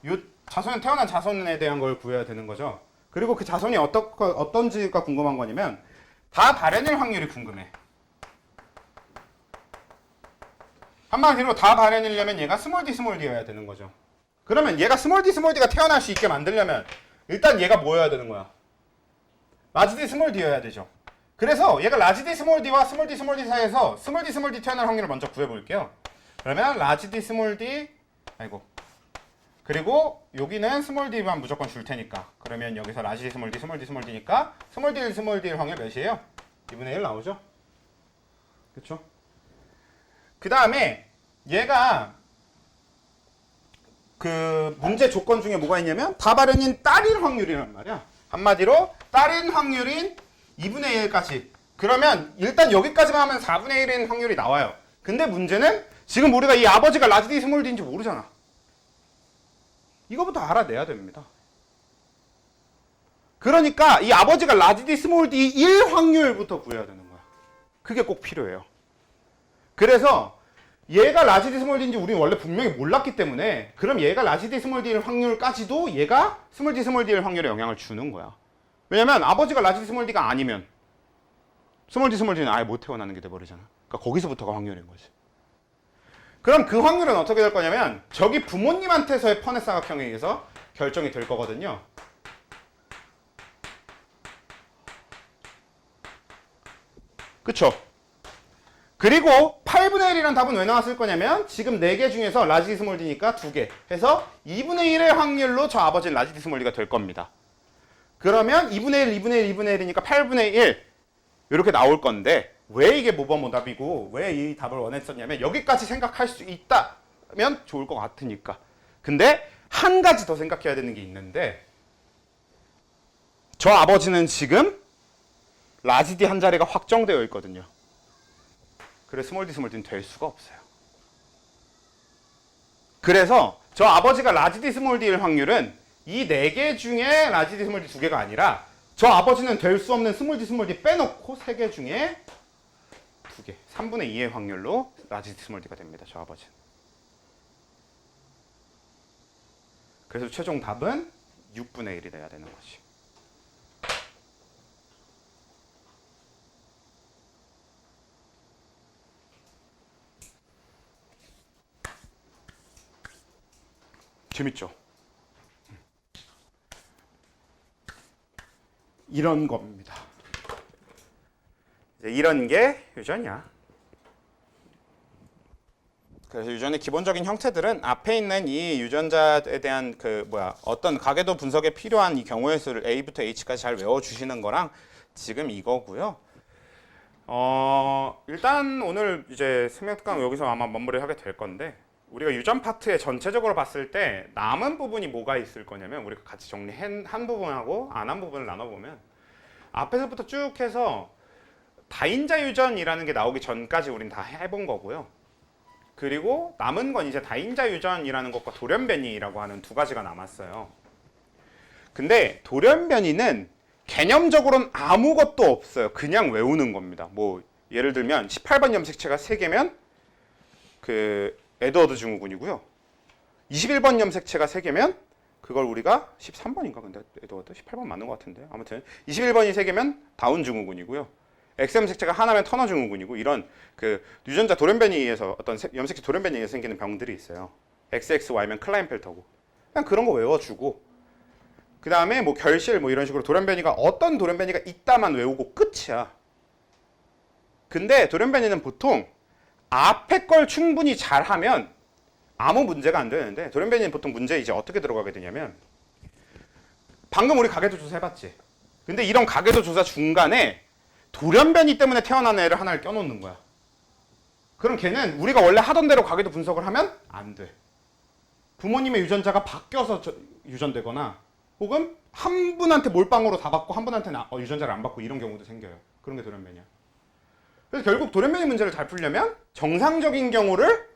요 자손에 태어난 자손에 대한 걸 구해야 되는 거죠. 그리고 그 자손이 어떤지가 궁금한 거냐면 다 발현일 확률이 궁금해. 한마디로 다 발현이려면 얘가 스몰 d 스몰 d여야 되는 거죠. 그러면 얘가 스몰 d 스몰 d가 태어날 수 있게 만들려면 일단 얘가 뭐여야 되는 거야? 라지 d 스몰 d여야 되죠. 그래서 얘가 라지 d 스몰 d와 스몰 d 스몰 d 사이에서 스몰 d 스몰 d 태어날 확률을 먼저 구해볼게요. 그러면 라지 d 스몰 d 그리고 여기는 스몰 d만 무조건 줄 테니까 그러면 여기서 라지 d 스몰 d 스몰 d 스몰 d니까 스몰 d 스몰 d의 확률 몇이에요? 2분의 1 나오죠? 그쵸? 그 다음에 얘가 그 문제 조건 중에 뭐가 있냐면 다 발현인 딸일 확률이란 말이야. 한마디로 딸인 확률인 2분의 1까지. 그러면 일단 여기까지만 하면 4분의 1인 확률이 나와요. 근데 문제는 지금 우리가 이 아버지가 라지 d 스몰 d인지 모르잖아. 이거부터 알아내야 됩니다. 그러니까 이 아버지가 라지 d 스몰 d 1 확률부터 구해야 되는 거야. 그게 꼭 필요해요. 그래서 얘가 라지 d 스몰 d인지 우리는 원래 분명히 몰랐기 때문에 그럼 얘가 라지 d 스몰 d일 확률까지도 얘가 스몰 d 스몰 d일 확률에 영향을 주는 거야. 왜냐면 아버지가 라지 d 스몰 d가 아니면 스몰 d 스몰 d는 아예 못 태어나는 게 돼버리잖아. 그러니까 거기서부터가 확률인 거지. 그럼 그 확률은 어떻게 될 거냐면 저기 부모님한테서의 퍼넷 사각형에 의해서 결정이 될 거거든요. 그쵸? 그리고 8분의 1이라는 답은 왜 나왔을 거냐면 지금 4개 중에서 라지 d 스몰 d니까 2개 해서 2분의 1의 확률로 저 아버지는 라지 d 스몰 d가 될 겁니다. 그러면 2분의 1, 2분의 1, 2분의 1이니까 8분의 1 이렇게 나올 건데 왜 이게 모범 오답이고 왜 이 답을 원했었냐면 여기까지 생각할 수 있다면 좋을 것 같으니까. 근데 한 가지 더 생각해야 되는 게 있는데 저 아버지는 지금 라지 d 한 자리가 확정되어 있거든요. 그래서 스몰 d 스몰 d는 될 수가 없어요. 그래서 저 아버지가 라지 d 스몰 d일 확률은 이 4개 중에 라지 d 스몰 d 2개가 아니라 저 아버지는 될 수 없는 스몰 d 스몰 d 빼놓고 3개 중에 2개, 3분의 2의 확률로 라지 d 스몰 d가 됩니다. 저 아버지는. 그래서 최종 답은 6분의 1이 돼야 되는 거지. 재밌죠? 이런 겁니다. 이제 이런 게 유전이야. 그래서 유전의 기본적인 형태들은 앞에 있는 이 유전자에 대한 어떤 가계도 분석에 필요한 이 경우의 수를 A부터 H까지 잘 외워주시는 거랑 지금 이거고요. 일단 오늘 이제 생명특강 여기서 아마 마무리하게 될 건데 우리가 유전 파트에 전체적으로 봤을 때 남은 부분이 뭐가 있을 거냐면 우리가 같이 정리한 부분하고 안 한 부분을 나눠보면 앞에서부터 쭉 해서 다인자 유전이라는 게 나오기 전까지 우린 다 해본 거고요. 그리고 남은 건 이제 다인자 유전이라는 것과 돌연변이라고 하는 두 가지가 남았어요. 근데 돌연변이는 개념적으로는 아무것도 없어요. 그냥 외우는 겁니다. 뭐 예를 들면 18번 염색체가 3개면 그 에드워드 증후군이고요. 21번 염색체가 3개면 그걸 우리가 13번인가 근데 에드워드 18번 맞는 것 같은데 아무튼 21번이 3개면 다운 증후군이고요. X 염색체가 하나면 터너 증후군이고 이런 그 유전자 돌연변이에 의해서 어떤 염색체 돌연변이에 의해서 생기는 병들이 있어요. XXY면 클라인펠터고 그냥 그런 거 외워주고 그 다음에 뭐 결실 뭐 이런 식으로 돌연변이가 어떤 돌연변이가 있다만 외우고 끝이야. 근데 돌연변이는 보통 앞에 걸 충분히 잘하면 아무 문제가 안 되는데 돌연변이는 보통 문제 이제 어떻게 들어가게 되냐면 방금 우리 가계도 조사 해봤지. 근데 이런 가계도 조사 중간에 돌연변이 때문에 태어난 애를 하나를 껴놓는 거야. 그럼 걔는 우리가 원래 하던 대로 가계도 분석을 하면 안 돼. 부모님의 유전자가 바뀌어서 유전되거나 혹은 한 분한테 몰빵으로 다 받고 한 분한테는 유전자를 안 받고 이런 경우도 생겨요. 그런 게 돌연변이야. 그래서 결국 돌연변이 문제를 잘 풀려면 정상적인 경우를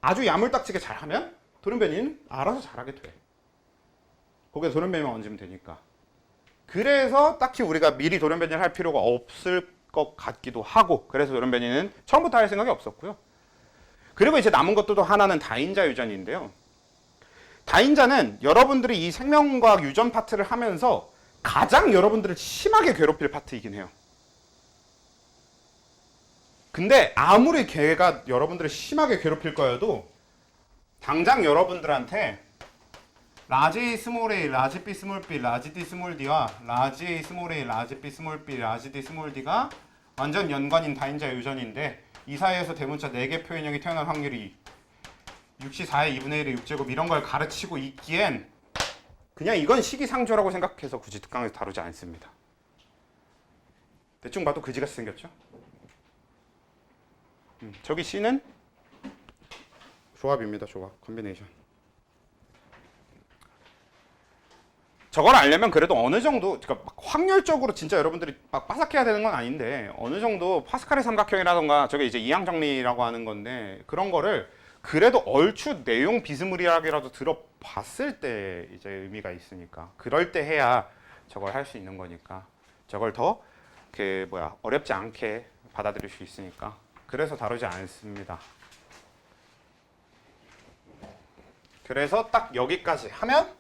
아주 야물딱지게 잘하면 돌연변이는 알아서 잘하게 돼. 거기에 돌연변이만 얹으면 되니까. 그래서 딱히 우리가 미리 돌연변이를 할 필요가 없을 것 같기도 하고 그래서 돌연변이는 처음부터 할 생각이 없었고요. 그리고 이제 남은 것도 또 하나는 다인자 유전인데요. 다인자는 여러분들이 이 생명과학 유전 파트를 하면서 가장 여러분들을 심하게 괴롭힐 파트이긴 해요. 근데 아무리 걔가 여러분들을 심하게 괴롭힐 거여도 당장 여러분들한테 라지 A 스몰 a, 라지 B 스몰 b, 라지 D 스몰 d와 라지 A 스몰 a, 라지 B 스몰 b, 라지 D 스몰 d가 완전 연관인 다인자 유전인데 이 사이에서 대문자 4개 표현형이 태어날 확률이 6시 4의 2분의 1의 6제곱 이런 걸 가르치고 있기엔 그냥 이건 시기상조라고 생각해서 굳이 특강에서 다루지 않습니다. 대충 봐도 그지같이 생겼죠? 저기 C는 조합입니다. 조합, 컨비네이션. 저걸 알려면 그래도 어느 정도 그러니까 막 확률적으로 진짜 여러분들이 막 빠삭해야 되는 건 아닌데 어느 정도 파스칼의 삼각형이라던가 저게 이제 이항 정리라고 하는 건데 그런 거를 그래도 얼추 내용 비스무리하게라도 들어봤을 때 이제 의미가 있으니까 그럴 때 해야 저걸 할 수 있는 거니까 저걸 더 그 뭐야 어렵지 않게 받아들일 수 있으니까 그래서 다루지 않습니다. 그래서 딱 여기까지 하면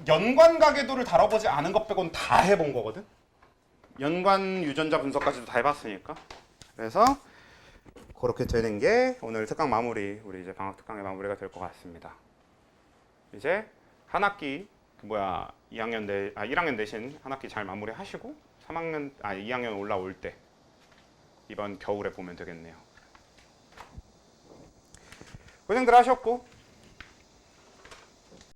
연관 가계도를 다뤄보지 않은 것 빼고는 다 해본 거거든. 연관 유전자 분석까지도 다 해봤으니까. 그래서 그렇게 되는 게 오늘 특강 마무리, 우리 이제 방학 특강의 마무리가 될 것 같습니다. 이제 한 학기 1학년 대신 한 학기 잘 마무리하시고 2학년 올라올 때 이번 겨울에 보면 되겠네요. 고생들 하셨고